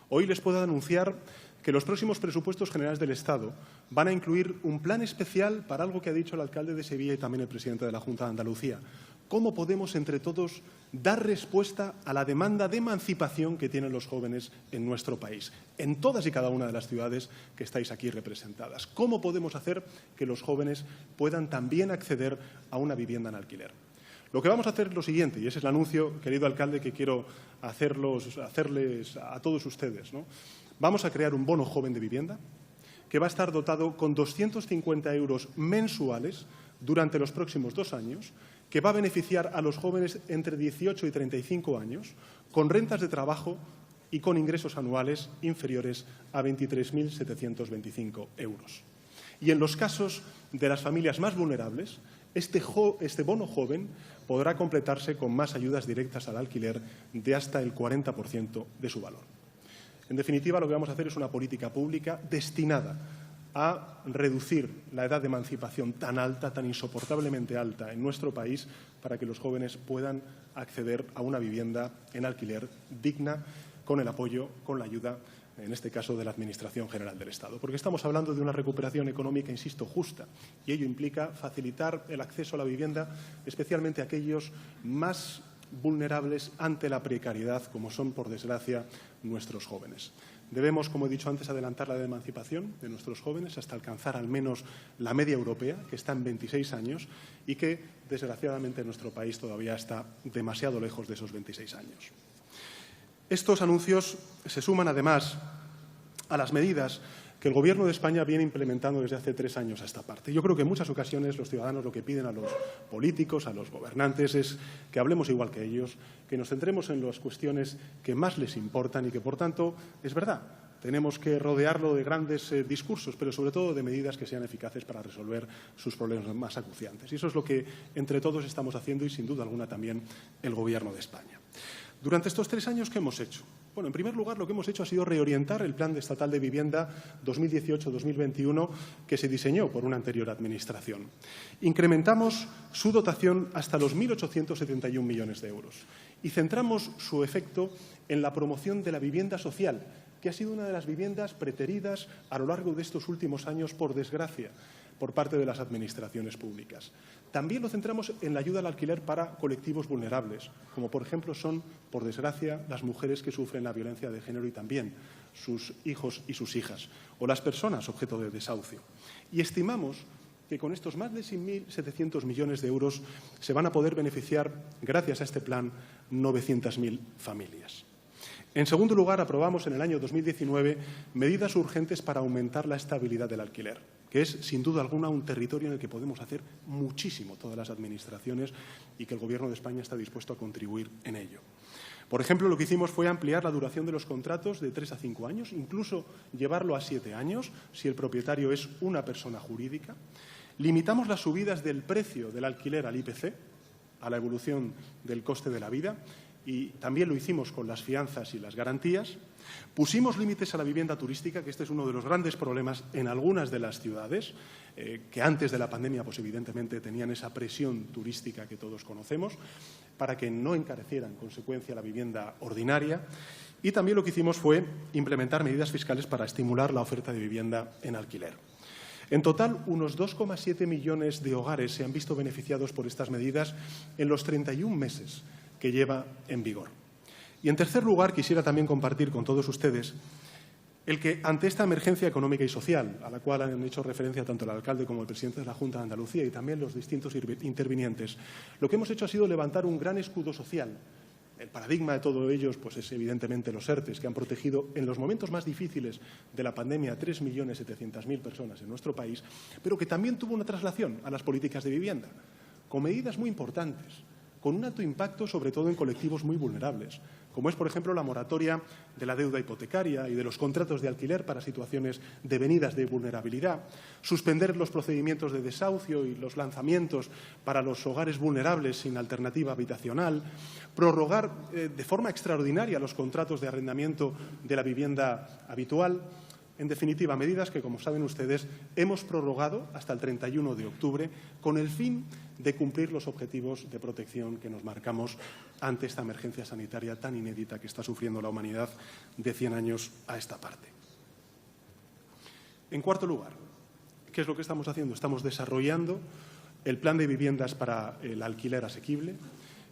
S7: Hoy les puedo anunciar que los próximos presupuestos generales del Estado van a incluir un plan especial para algo que ha dicho el alcalde de Sevilla y también el presidente de la Junta de Andalucía. ¿Cómo podemos, entre todos, dar respuesta a la demanda de emancipación que tienen los jóvenes en nuestro país, en todas y cada una de las ciudades que estáis aquí representadas? ¿Cómo podemos hacer que los jóvenes puedan también acceder a una vivienda en alquiler? Lo que vamos a hacer es lo siguiente, y ese es el anuncio, querido alcalde, que quiero hacerles a todos ustedes, ¿no? Vamos a crear un bono joven de vivienda que va a estar dotado con 250 euros mensuales durante los próximos 2 años, que va a beneficiar a los jóvenes entre 18 y 35 años con rentas de trabajo y con ingresos anuales inferiores a 23.725 euros. Y en los casos de las familias más vulnerables, este bono joven podrá completarse con más ayudas directas al alquiler de hasta el 40% de su valor. En definitiva, lo que vamos a hacer es una política pública destinada a reducir la edad de emancipación tan alta, tan insoportablemente alta en nuestro país, para que los jóvenes puedan acceder a una vivienda en alquiler digna, con el apoyo, con la ayuda, en este caso, de la Administración General del Estado. Porque estamos hablando de una recuperación económica, insisto, justa, y ello implica facilitar el acceso a la vivienda, especialmente a aquellos más vulnerables ante la precariedad, como son, por desgracia, nuestros jóvenes. Debemos, como he dicho antes, adelantar la edad de emancipación de nuestros jóvenes hasta alcanzar al menos la media europea, que está en 26 años y que, desgraciadamente, en nuestro país todavía está demasiado lejos de esos 26 años. Estos anuncios se suman, además, a las medidas que el Gobierno de España viene implementando desde hace 3 años a esta parte. Yo creo que en muchas ocasiones los ciudadanos lo que piden a los políticos, a los gobernantes, es que hablemos igual que ellos, que nos centremos en las cuestiones que más les importan y que, por tanto, es verdad, tenemos que rodearlo de grandes discursos, pero sobre todo de medidas que sean eficaces para resolver sus problemas más acuciantes. Y eso es lo que entre todos estamos haciendo y, sin duda alguna, también el Gobierno de España. Durante estos 3 años, ¿qué hemos hecho? Bueno, en primer lugar, lo que hemos hecho ha sido reorientar el Plan Estatal de Vivienda 2018-2021 que se diseñó por una anterior Administración. Incrementamos su dotación hasta los 1.871 millones de euros y centramos su efecto en la promoción de la vivienda social, que ha sido una de las viviendas preteridas a lo largo de estos últimos años, por desgracia, por parte de las administraciones públicas. También lo centramos en la ayuda al alquiler para colectivos vulnerables, como por ejemplo son, por desgracia, las mujeres que sufren la violencia de género y también sus hijos y sus hijas, o las personas objeto de desahucio. Y estimamos que con estos más de 6.700 millones de euros se van a poder beneficiar, gracias a este plan, 900.000 familias. En segundo lugar, aprobamos en el año 2019 medidas urgentes para aumentar la estabilidad del alquiler, que es, sin duda alguna, un territorio en el que podemos hacer muchísimo todas las administraciones y que el Gobierno de España está dispuesto a contribuir en ello. Por ejemplo, lo que hicimos fue ampliar la duración de los contratos de 3 a 5 años, incluso llevarlo a 7 años, si el propietario es una persona jurídica. Limitamos las subidas del precio del alquiler al IPC, a la evolución del coste de la vida, y también lo hicimos con las fianzas y las garantías. Pusimos límites a la vivienda turística, que este es uno de los grandes problemas en algunas de las ciudades, que antes de la pandemia, pues evidentemente tenían esa presión turística que todos conocemos, para que no encareciera en consecuencia la vivienda ordinaria. Y también lo que hicimos fue implementar medidas fiscales para estimular la oferta de vivienda en alquiler. En total, unos 2,7 millones de hogares se han visto beneficiados por estas medidas en los 31 meses que lleva en vigor. Y, en tercer lugar, quisiera también compartir con todos ustedes el que, ante esta emergencia económica y social, a la cual han hecho referencia tanto el alcalde como el presidente de la Junta de Andalucía y también los distintos intervinientes, lo que hemos hecho ha sido levantar un gran escudo social El paradigma de todo ello pues es evidentemente los ERTEs, que han protegido en los momentos más difíciles de la pandemia a 3.700.000 personas en nuestro país, pero que también tuvo una traslación a las políticas de vivienda, con medidas muy importantes, con un alto impacto sobre todo en colectivos muy vulnerables, como es, por ejemplo, la moratoria de la deuda hipotecaria y de los contratos de alquiler para situaciones devenidas de vulnerabilidad, suspender los procedimientos de desahucio y los lanzamientos para los hogares vulnerables sin alternativa habitacional, prorrogar de forma extraordinaria los contratos de arrendamiento de la vivienda habitual. En definitiva, medidas que, como saben ustedes, hemos prorrogado hasta el 31 de octubre con el fin de cumplir los objetivos de protección que nos marcamos ante esta emergencia sanitaria tan inédita que está sufriendo la humanidad de 100 años a esta parte. En cuarto lugar, ¿qué es lo que estamos haciendo? Estamos desarrollando el plan de viviendas para el alquiler asequible,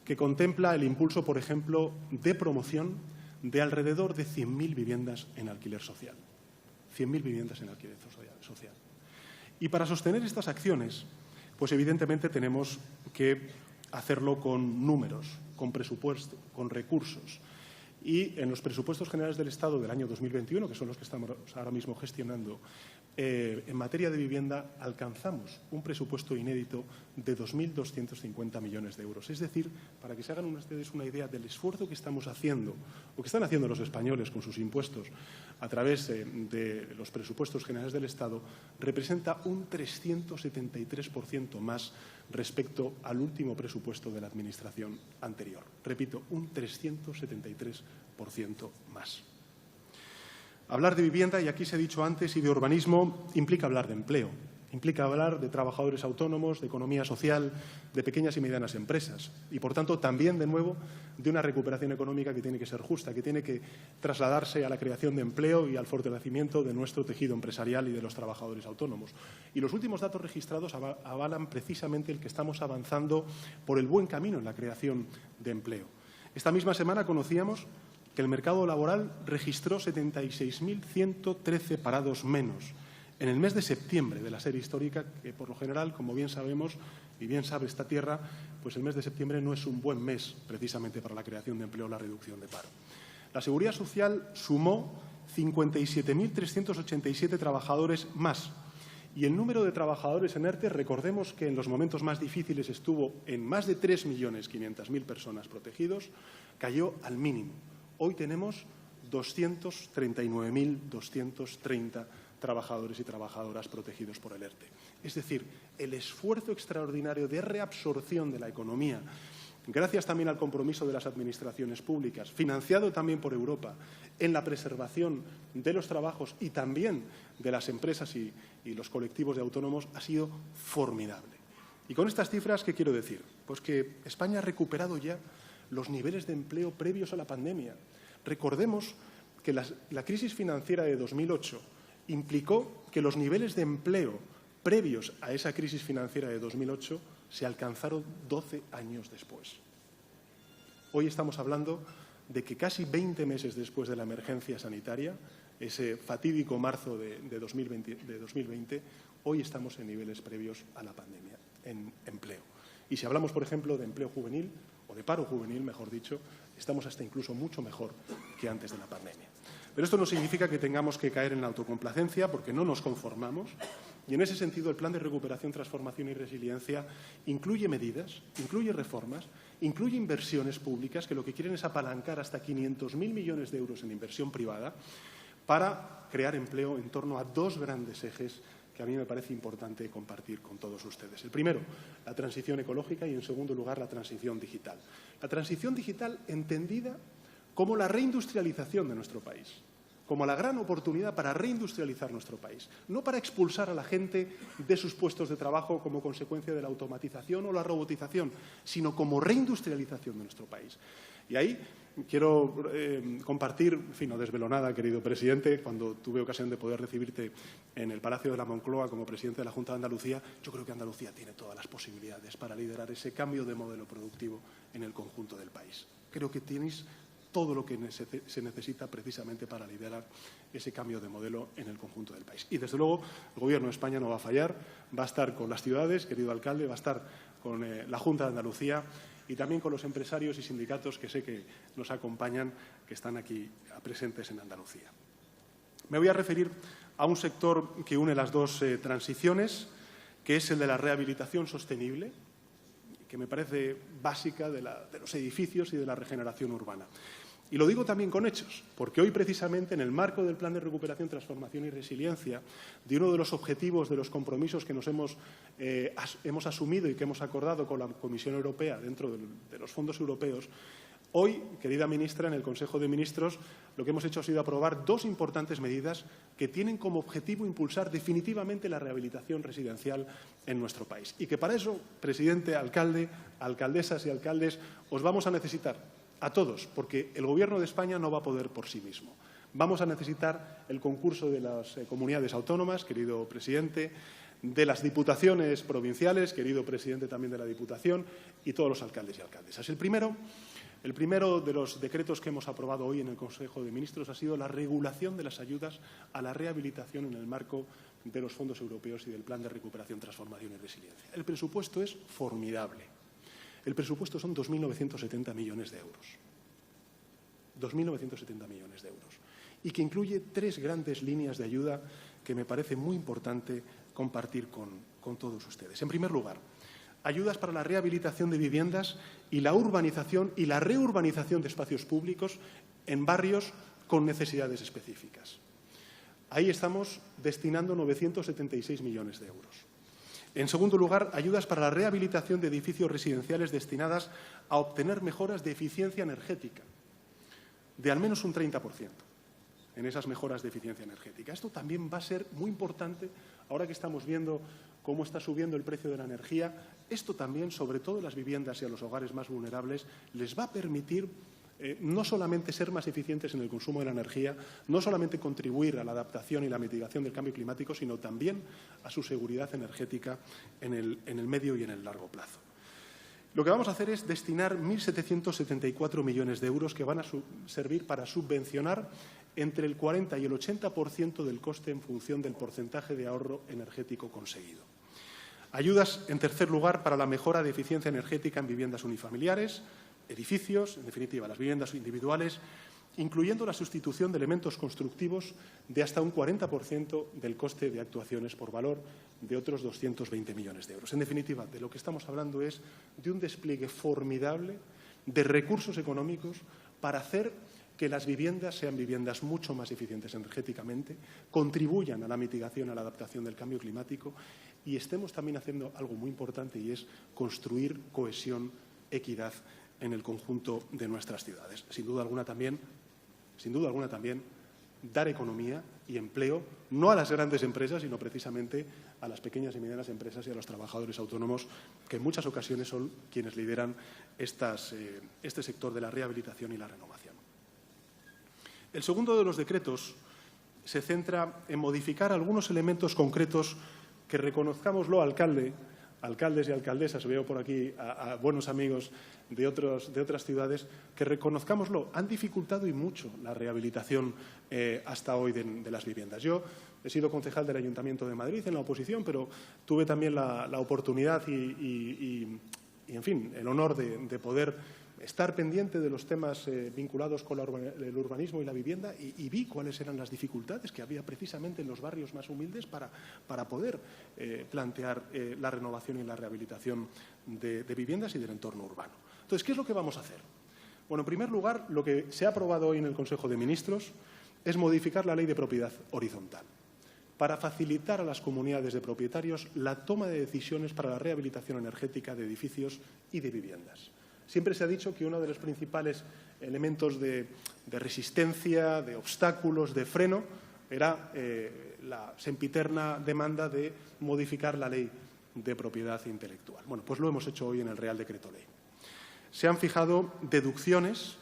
S7: que contempla el impulso, por ejemplo, de promoción de alrededor de 100.000 viviendas en alquiler social. 100.000 viviendas en alquiler social. Y para sostener estas acciones, pues evidentemente tenemos que hacerlo con números, con presupuesto, con recursos. Y en los presupuestos generales del Estado del año 2021, que son los que estamos ahora mismo gestionando, en materia de vivienda alcanzamos un presupuesto inédito de 2.250 millones de euros. Es decir, para que se hagan ustedes una idea del esfuerzo que estamos haciendo, o que están haciendo los españoles con sus impuestos a través de los presupuestos generales del Estado, representa un 373% más respecto al último presupuesto de la Administración anterior. Repito, un 373% más. Hablar de vivienda, y aquí se ha dicho antes, y de urbanismo, implica hablar de empleo, implica hablar de trabajadores autónomos, de economía social, de pequeñas y medianas empresas y, por tanto, también, de nuevo, de una recuperación económica que tiene que ser justa, que tiene que trasladarse a la creación de empleo y al fortalecimiento de nuestro tejido empresarial y de los trabajadores autónomos. Y los últimos datos registrados avalan precisamente el que estamos avanzando por el buen camino en la creación de empleo. Esta misma semana conocíamos que el mercado laboral registró 76.113 parados menos en el mes de septiembre de la serie histórica, que por lo general, como bien sabemos y bien sabe esta tierra, pues el mes de septiembre no es un buen mes precisamente para la creación de empleo o la reducción de paro. La Seguridad Social sumó 57.387 trabajadores más y el número de trabajadores en ERTE, recordemos que en los momentos más difíciles estuvo en más de 3.500.000 personas protegidos, cayó al mínimo. Hoy tenemos 239.230 trabajadores y trabajadoras protegidos por el ERTE. Es decir, el esfuerzo extraordinario de reabsorción de la economía, gracias también al compromiso de las administraciones públicas, financiado también por Europa, en la preservación de los trabajos y también de las empresas y los colectivos de autónomos, ha sido formidable. Y con estas cifras, ¿qué quiero decir? Pues que España ha recuperado ya los niveles de empleo previos a la pandemia. Recordemos que la crisis financiera de 2008 implicó que los niveles de empleo previos a esa crisis financiera de 2008 se alcanzaron 12 años después. Hoy estamos hablando de que casi 20 meses después de la emergencia sanitaria, ese fatídico marzo de 2020, hoy estamos en niveles previos a la pandemia, en empleo. Y si hablamos, por ejemplo, de empleo juvenil, o de paro juvenil, mejor dicho, estamos hasta incluso mucho mejor que antes de la pandemia. Pero esto no significa que tengamos que caer en la autocomplacencia, porque no nos conformamos. Y en ese sentido, el Plan de Recuperación, Transformación y Resiliencia incluye medidas, incluye reformas, incluye inversiones públicas que lo que quieren es apalancar hasta 500.000 millones de euros en inversión privada para crear empleo en torno a dos grandes ejes que a mí me parece importante compartir con todos ustedes. El primero, la transición ecológica y, en segundo lugar, la transición digital. La transición digital entendida como la reindustrialización de nuestro país, como la gran oportunidad para reindustrializar nuestro país, no para expulsar a la gente de sus puestos de trabajo como consecuencia de la automatización o la robotización, sino como reindustrialización de nuestro país. Y ahí quiero compartir, en fin, no desvelo nada, querido presidente, cuando tuve ocasión de poder recibirte en el Palacio de la Moncloa como presidente de la Junta de Andalucía, yo creo que Andalucía tiene todas las posibilidades para liderar ese cambio de modelo productivo en el conjunto del país. Creo que tenéis todo lo que se necesita precisamente para liderar ese cambio de modelo en el conjunto del país. Y, desde luego, el Gobierno de España no va a fallar, va a estar con las ciudades, querido alcalde, va a estar con la Junta de Andalucía y también con los empresarios y sindicatos que sé que nos acompañan, que están aquí presentes en Andalucía. Me voy a referir a un sector que une las dos transiciones, que es el de la rehabilitación sostenible, que me parece básica de los edificios y de la regeneración urbana. Y lo digo también con hechos, porque hoy precisamente en el marco del Plan de Recuperación, Transformación y Resiliencia, de uno de los objetivos, de los compromisos que nos hemos asumido y que hemos acordado con la Comisión Europea dentro de los fondos europeos, hoy, querida ministra, en el Consejo de Ministros lo que hemos hecho ha sido aprobar dos importantes medidas que tienen como objetivo impulsar definitivamente la rehabilitación residencial en nuestro país. Y que para eso, presidente, alcalde, alcaldesas y alcaldes, os vamos a necesitar a todos, porque el Gobierno de España no va a poder por sí mismo. Vamos a necesitar el concurso de las comunidades autónomas, querido presidente, de las diputaciones provinciales, querido presidente también de la Diputación, y todos los alcaldes y alcaldesas. El primero de los decretos que hemos aprobado hoy en el Consejo de Ministros ha sido la regulación de las ayudas a la rehabilitación en el marco de los fondos europeos y del Plan de Recuperación, Transformación y Resiliencia. El presupuesto es formidable. El presupuesto son 2.970 millones de euros. 2.970 millones de euros. Y que incluye tres grandes líneas de ayuda que me parece muy importante compartir con todos ustedes. En primer lugar, ayudas para la rehabilitación de viviendas y la urbanización y la reurbanización de espacios públicos en barrios con necesidades específicas. Ahí estamos destinando 976 millones de euros. En segundo lugar, ayudas para la rehabilitación de edificios residenciales destinadas a obtener mejoras de eficiencia energética, de al menos un 30% en esas mejoras de eficiencia energética. Esto también va a ser muy importante ahora que estamos viendo cómo está subiendo el precio de la energía. Esto también, sobre todo a las viviendas y a los hogares más vulnerables, les va a permitir no solamente ser más eficientes en el consumo de la energía, no solamente contribuir a la adaptación y la mitigación del cambio climático, sino también a su seguridad energética en el medio y en el largo plazo. Lo que vamos a hacer es destinar 1.774 millones de euros que van a servir para subvencionar entre el 40 y el 80% del coste en función del porcentaje de ahorro energético conseguido. Ayudas, en tercer lugar, para la mejora de eficiencia energética en viviendas unifamiliares, edificios, en definitiva, las viviendas individuales, incluyendo la sustitución de elementos constructivos de hasta un 40% del coste de actuaciones por valor de otros 220 millones de euros. En definitiva, de lo que estamos hablando es de un despliegue formidable de recursos económicos para hacer que las viviendas sean viviendas mucho más eficientes energéticamente, contribuyan a la mitigación, a la adaptación del cambio climático y estemos también haciendo algo muy importante y es construir cohesión, equidad en el conjunto de nuestras ciudades. Sin duda alguna también, dar economía y empleo no a las grandes empresas, sino precisamente a las pequeñas y medianas empresas y a los trabajadores autónomos, que en muchas ocasiones son quienes lideran este sector de la rehabilitación y la renovación. El segundo de los decretos se centra en modificar algunos elementos concretos que, reconozcámoslo, alcaldes y alcaldesas, veo por aquí a buenos amigos de otras ciudades, que reconozcámoslo, han dificultado y mucho la rehabilitación hasta hoy de las viviendas. Yo he sido concejal del Ayuntamiento de Madrid en la oposición, pero tuve también la oportunidad y, en fin, el honor de poder estar pendiente de los temas vinculados con el urbanismo y la vivienda y vi cuáles eran las dificultades que había precisamente en los barrios más humildes para poder plantear la renovación y la rehabilitación de viviendas y del entorno urbano. Entonces, ¿qué es lo que vamos a hacer? Bueno, en primer lugar, lo que se ha aprobado hoy en el Consejo de Ministros es modificar la Ley de Propiedad Horizontal para facilitar a las comunidades de propietarios la toma de decisiones para la rehabilitación energética de edificios y de viviendas. Siempre se ha dicho que uno de los principales elementos de resistencia, de obstáculos, de freno, era la sempiterna demanda de modificar la ley de propiedad intelectual. Bueno, pues lo hemos hecho hoy en el Real Decreto Ley. Se han fijado deducciones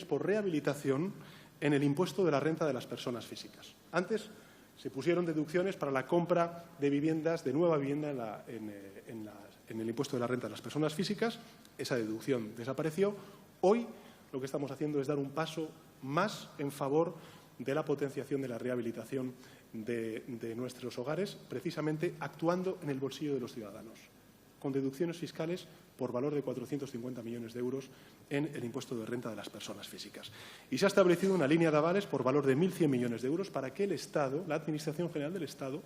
S7: por rehabilitación en el impuesto de la renta de las personas físicas. Antes se pusieron deducciones para la compra de viviendas, de nueva vivienda en el impuesto de la renta de las personas físicas. Esa deducción desapareció. Hoy lo que estamos haciendo es dar un paso más en favor de la potenciación de la rehabilitación de nuestros hogares, precisamente actuando en el bolsillo de los ciudadanos. con deducciones fiscales por valor de 450 millones de euros en el impuesto de renta de las personas físicas. Y se ha establecido una línea de avales por valor de 1.100 millones de euros para que el Estado, la Administración General del Estado,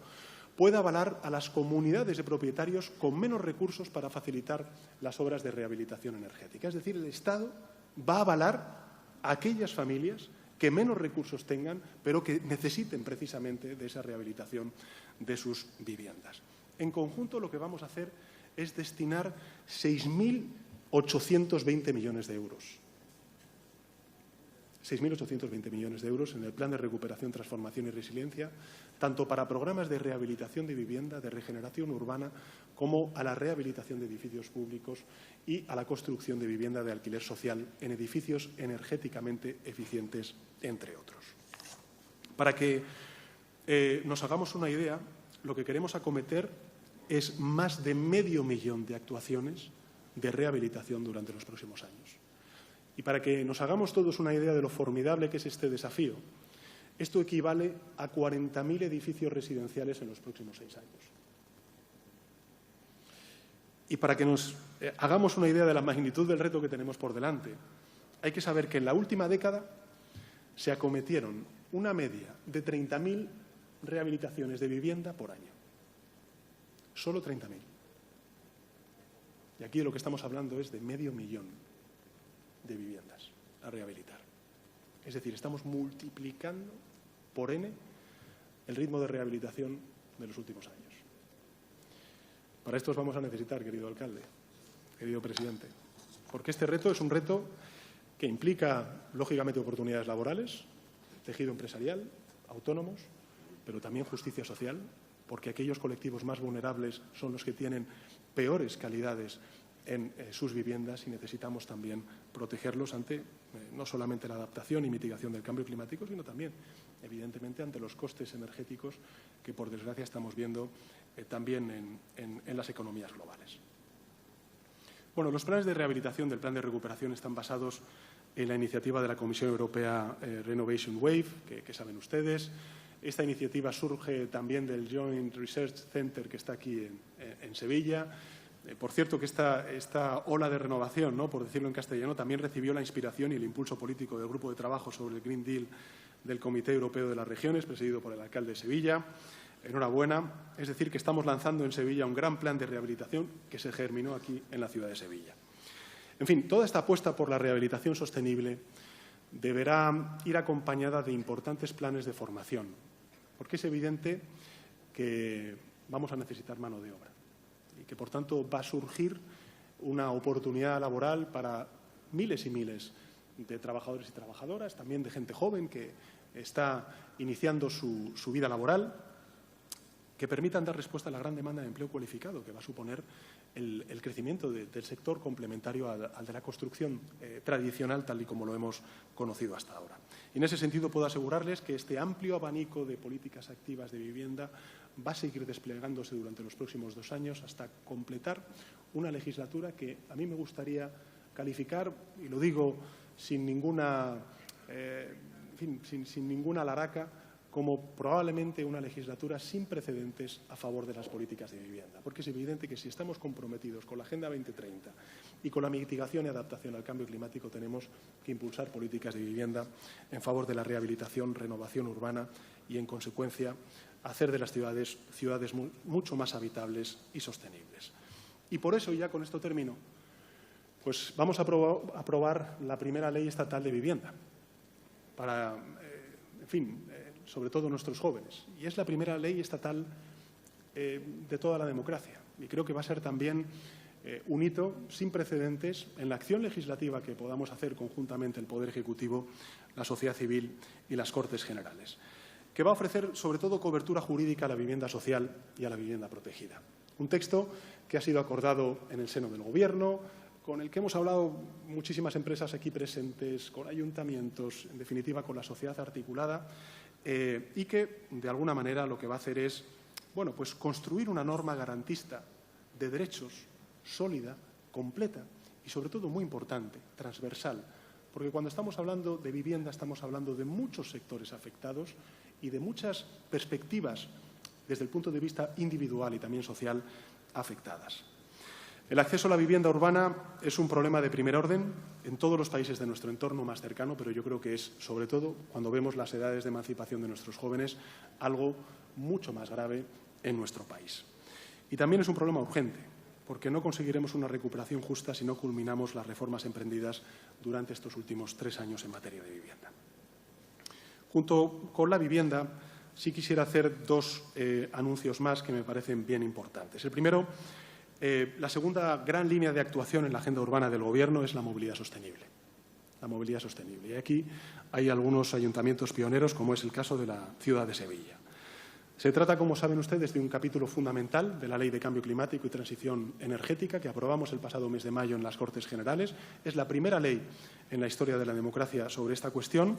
S7: pueda avalar a las comunidades de propietarios con menos recursos para facilitar las obras de rehabilitación energética. Es decir, el Estado va a avalar a aquellas familias que menos recursos tengan, pero que necesiten precisamente de esa rehabilitación de sus viviendas. En conjunto, lo que vamos a hacer es destinar 6.820 millones de euros. 6.820 millones de euros en el Plan de Recuperación, Transformación y Resiliencia, tanto para programas de rehabilitación de vivienda, de regeneración urbana, como a la rehabilitación de edificios públicos y a la construcción de vivienda de alquiler social en edificios energéticamente eficientes, entre otros. Para que nos hagamos una idea, lo que queremos acometer es más de 500.000 de actuaciones de rehabilitación durante los próximos años. Y para que nos hagamos todos una idea de lo formidable que es este desafío, esto equivale a 40.000 edificios residenciales en los próximos 6 años. Y para que nos hagamos una idea de la magnitud del reto que tenemos por delante, hay que saber que en la última década se acometieron una media de 30.000 rehabilitaciones de vivienda por año. Solo 30.000. Y aquí de lo que estamos hablando es de 500.000 de viviendas a rehabilitar. Es decir, estamos multiplicando por N el ritmo de rehabilitación de los últimos años. Para esto os vamos a necesitar, querido alcalde, querido presidente, porque este reto es un reto que implica, lógicamente, oportunidades laborales, tejido empresarial, autónomos, pero también justicia social, porque aquellos colectivos más vulnerables son los que tienen peores calidades en sus viviendas y necesitamos también protegerlos ante no solamente la adaptación y mitigación del cambio climático, sino también, evidentemente, ante los costes energéticos que, por desgracia, estamos viendo también en las economías globales. Bueno, los planes de rehabilitación del Plan de Recuperación están basados en la iniciativa de la Comisión Europea Renovation Wave, que saben ustedes. Esta iniciativa surge también del Joint Research Center que está aquí en Sevilla. Por cierto, que esta ola de renovación, ¿no?, por decirlo en castellano, también recibió la inspiración y el impulso político del Grupo de Trabajo sobre el Green Deal del Comité Europeo de las Regiones, presidido por el alcalde de Sevilla. Enhorabuena. Es decir, que estamos lanzando en Sevilla un gran plan de rehabilitación que se germinó aquí en la ciudad de Sevilla. En fin, toda esta apuesta por la rehabilitación sostenible deberá ir acompañada de importantes planes de formación, porque es evidente que vamos a necesitar mano de obra y que, por tanto, va a surgir una oportunidad laboral para miles y miles de trabajadores y trabajadoras, también de gente joven que está iniciando su vida laboral, que permitan dar respuesta a la gran demanda de empleo cualificado que va a suponer el crecimiento del sector complementario al de la construcción tradicional, tal y como lo hemos conocido hasta ahora. Y en ese sentido puedo asegurarles que este amplio abanico de políticas activas de vivienda va a seguir desplegándose durante los próximos 2 años hasta completar una legislatura que a mí me gustaría calificar, y lo digo sin ninguna, sin ninguna laraca, como probablemente una legislatura sin precedentes a favor de las políticas de vivienda. Porque es evidente que si estamos comprometidos con la Agenda 2030 y con la mitigación y adaptación al cambio climático, tenemos que impulsar políticas de vivienda en favor de la rehabilitación, renovación urbana y, en consecuencia, hacer de las ciudades mucho más habitables y sostenibles. Y por eso, y ya con esto termino, pues vamos a aprobar la primera ley estatal de vivienda para, en fin, sobre todo nuestros jóvenes. Y es la primera ley estatal de toda la democracia. Y creo que va a ser también un hito sin precedentes en la acción legislativa que podamos hacer conjuntamente el Poder Ejecutivo, la sociedad civil y las Cortes Generales, que va a ofrecer sobre todo cobertura jurídica a la vivienda social y a la vivienda protegida. Un texto que ha sido acordado en el seno del Gobierno, con el que hemos hablado muchísimas empresas aquí presentes, con ayuntamientos, en definitiva con la sociedad articulada, y que, de alguna manera, lo que va a hacer es, bueno, pues construir una norma garantista de derechos sólida, completa y, sobre todo, muy importante, transversal. Porque cuando estamos hablando de vivienda estamos hablando de muchos sectores afectados y de muchas perspectivas desde el punto de vista individual y también social afectadas. El acceso a la vivienda urbana es un problema de primer orden en todos los países de nuestro entorno más cercano, pero yo creo que es, sobre todo, cuando vemos las edades de emancipación de nuestros jóvenes, algo mucho más grave en nuestro país. Y también es un problema urgente, porque no conseguiremos una recuperación justa si no culminamos las reformas emprendidas durante estos últimos 3 años en materia de vivienda. Junto con la vivienda, sí quisiera hacer 2 anuncios más que me parecen bien importantes. El primero, la segunda gran línea de actuación en la agenda urbana del Gobierno es la movilidad sostenible. La movilidad sostenible. Y aquí hay algunos ayuntamientos pioneros, como es el caso de la ciudad de Sevilla. Se trata, como saben ustedes, de un capítulo fundamental de la Ley de Cambio Climático y Transición Energética que aprobamos el pasado mes de mayo en las Cortes Generales. Es la primera ley en la historia de la democracia sobre esta cuestión.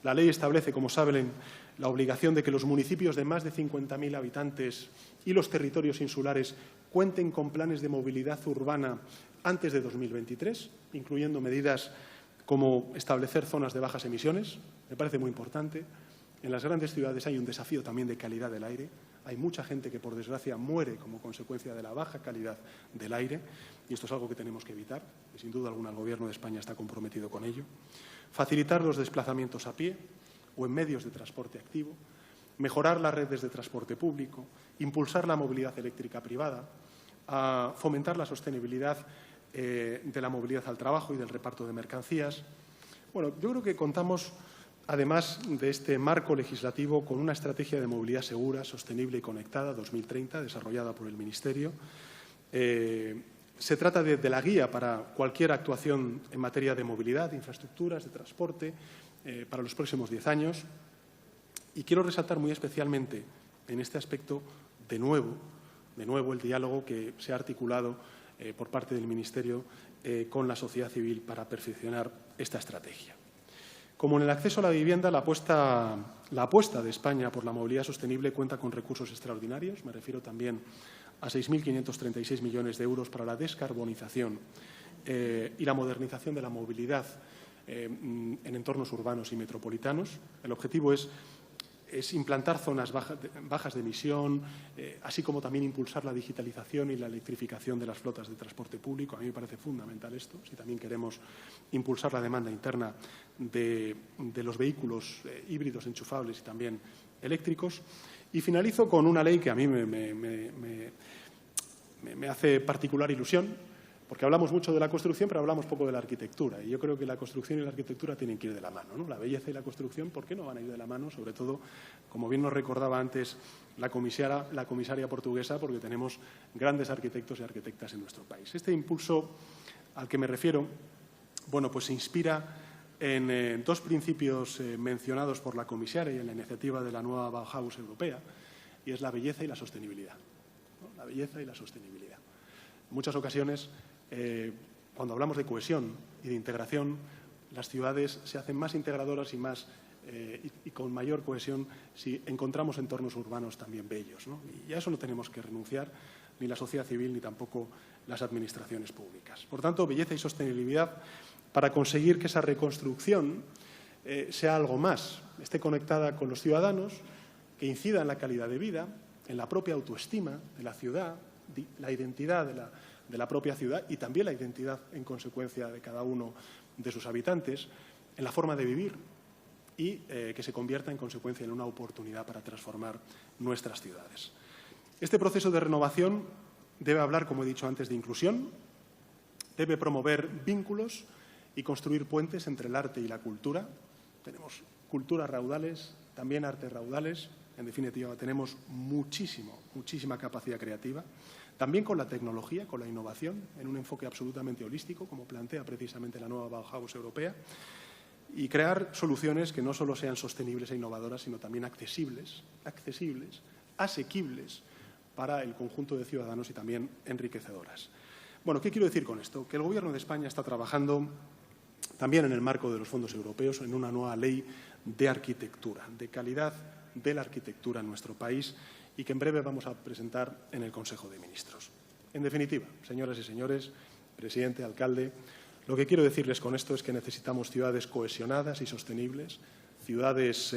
S7: La ley establece, como saben, la obligación de que los municipios de más de 50.000 habitantes y los territorios insulares cuenten con planes de movilidad urbana antes de 2023, incluyendo medidas como establecer zonas de bajas emisiones. Me parece muy importante. En las grandes ciudades hay un desafío también de calidad del aire. Hay mucha gente que, por desgracia, muere como consecuencia de la baja calidad del aire y esto es algo que tenemos que evitar y, sin duda alguna, el Gobierno de España está comprometido con ello. Facilitar los desplazamientos a pie o en medios de transporte activo, mejorar las redes de transporte público, impulsar la movilidad eléctrica privada, fomentar la sostenibilidad de la movilidad al trabajo y del reparto de mercancías. Bueno, yo creo que contamos, además de este marco legislativo, con una estrategia de movilidad segura, sostenible y conectada 2030, desarrollada por el Ministerio. Se trata de la guía para cualquier actuación en materia de movilidad, de infraestructuras, de transporte, para los próximos 10 años. Y quiero resaltar muy especialmente en este aspecto, de nuevo, el diálogo que se ha articulado por parte del Ministerio con la sociedad civil para perfeccionar esta estrategia. Como en el acceso a la vivienda, la apuesta de España por la movilidad sostenible cuenta con recursos extraordinarios. Me refiero también a 6.536 millones de euros para la descarbonización y la modernización de la movilidad en entornos urbanos y metropolitanos. El objetivo es implantar zonas bajas de emisión, así como también impulsar la digitalización y la electrificación de las flotas de transporte público. A mí me parece fundamental esto, si también queremos impulsar la demanda interna de los vehículos híbridos enchufables y también eléctricos. Y finalizo con una ley que a mí me hace particular ilusión, porque hablamos mucho de la construcción, pero hablamos poco de la arquitectura. Y yo creo que la construcción y la arquitectura tienen que ir de la mano, ¿no? La belleza y la construcción, ¿por qué no van a ir de la mano? Sobre todo, como bien nos recordaba antes la comisaria portuguesa, porque tenemos grandes arquitectos y arquitectas en nuestro país. Este impulso al que me refiero, bueno, pues se inspira en 2 principios mencionados por la comisaria y en la iniciativa de la nueva Bauhaus europea, y es la belleza y la sostenibilidad, ¿no? La belleza y la sostenibilidad. En muchas ocasiones, cuando hablamos de cohesión y de integración, las ciudades se hacen más integradoras y con mayor cohesión si encontramos entornos urbanos también bellos, ¿no? Y a eso no tenemos que renunciar ni la sociedad civil ni tampoco las administraciones públicas. Por tanto, belleza y sostenibilidad para conseguir que esa reconstrucción sea algo más, esté conectada con los ciudadanos, que incida en la calidad de vida, en la propia autoestima de la ciudad, la identidad de la propia ciudad y también la identidad, en consecuencia, de cada uno de sus habitantes, en la forma de vivir y que se convierta, en consecuencia, en una oportunidad para transformar nuestras ciudades. Este proceso de renovación debe hablar, como he dicho antes, de inclusión, debe promover vínculos y construir puentes entre el arte y la cultura. Tenemos culturas raudales, también artes raudales. En definitiva, tenemos muchísima capacidad creativa. También con la tecnología, con la innovación, en un enfoque absolutamente holístico, como plantea precisamente la nueva Bauhaus europea, y crear soluciones que no solo sean sostenibles e innovadoras, sino también accesibles, asequibles para el conjunto de ciudadanos y también enriquecedoras. Bueno, ¿qué quiero decir con esto? Que el Gobierno de España está trabajando también en el marco de los fondos europeos en una nueva ley de arquitectura, de calidad de la arquitectura en nuestro país y que en breve vamos a presentar en el Consejo de Ministros. En definitiva, señoras y señores, presidente, alcalde, lo que quiero decirles con esto es que necesitamos ciudades cohesionadas y sostenibles, ciudades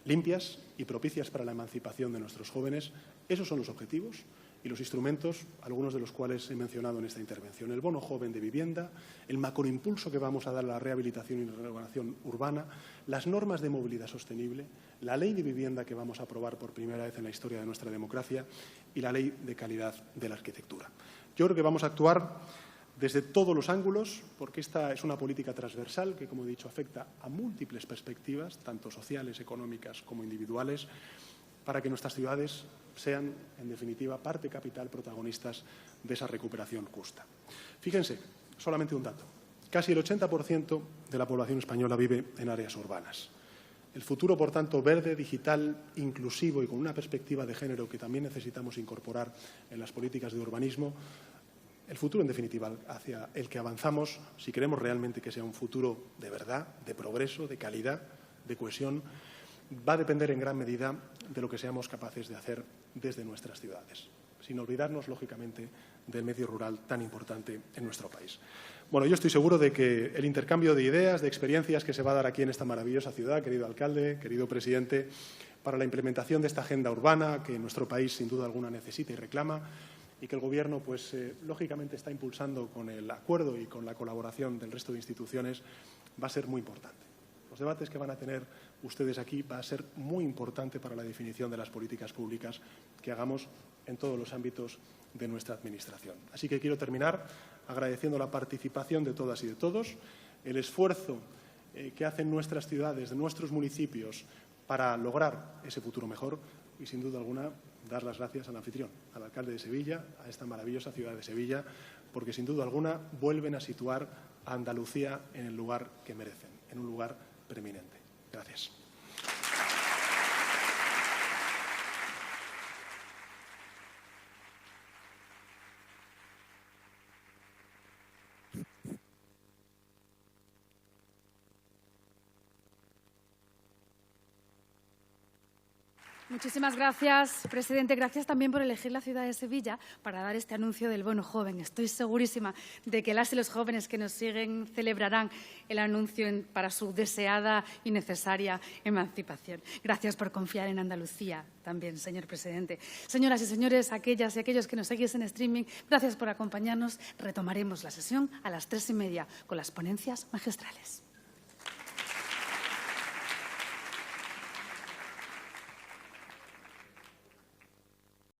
S7: limpias y propicias para la emancipación de nuestros jóvenes. Esos son los objetivos y los instrumentos, algunos de los cuales he mencionado en esta intervención. El bono joven de vivienda, el macroimpulso que vamos a dar a la rehabilitación y renovación urbana, las normas de movilidad sostenible, la ley de vivienda que vamos a aprobar por primera vez en la historia de nuestra democracia y la ley de calidad de la arquitectura. Yo creo que vamos a actuar desde todos los ángulos, porque esta es una política transversal que, como he dicho, afecta a múltiples perspectivas, tanto sociales, económicas como individuales, para que nuestras ciudades sean, en definitiva, parte capital, protagonistas de esa recuperación justa. Fíjense, solamente un dato. Casi el 80% de la población española vive en áreas urbanas. El futuro, por tanto, verde, digital, inclusivo y con una perspectiva de género que también necesitamos incorporar en las políticas de urbanismo, el futuro, en definitiva, hacia el que avanzamos, si queremos realmente que sea un futuro de verdad, de progreso, de calidad, de cohesión, va a depender en gran medida de lo que seamos capaces de hacer desde nuestras ciudades, sin olvidarnos, lógicamente, del medio rural tan importante en nuestro país. Bueno, yo estoy seguro de que el intercambio de ideas, de experiencias que se va a dar aquí en esta maravillosa ciudad, querido alcalde, querido presidente, para la implementación de esta agenda urbana que nuestro país, sin duda alguna, necesita y reclama, y que el Gobierno, pues, lógicamente, está impulsando con el acuerdo y con la colaboración del resto de instituciones, va a ser muy importante. Los debates que van a tener ustedes aquí va a ser muy importante para la definición de las políticas públicas que hagamos en todos los ámbitos de nuestra Administración. Así que quiero terminar agradeciendo la participación de todas y de todos, el esfuerzo que hacen nuestras ciudades, de nuestros municipios, para lograr ese futuro mejor y, sin duda alguna, dar las gracias al anfitrión, al alcalde de Sevilla, a esta maravillosa ciudad de Sevilla, porque, sin duda alguna, vuelven a situar a Andalucía en el lugar que merecen, en un lugar preeminente. Gracias.
S1: Muchísimas gracias, presidente. Gracias también por elegir la ciudad de Sevilla para dar este anuncio del bono joven. Estoy segurísima de que las y los jóvenes que nos siguen celebrarán el anuncio para su deseada y necesaria emancipación. Gracias por confiar en Andalucía también, señor presidente. Señoras y señores, aquellas y aquellos que nos seguís en streaming, gracias por acompañarnos. Retomaremos la sesión a las 3:30 con las ponencias magistrales.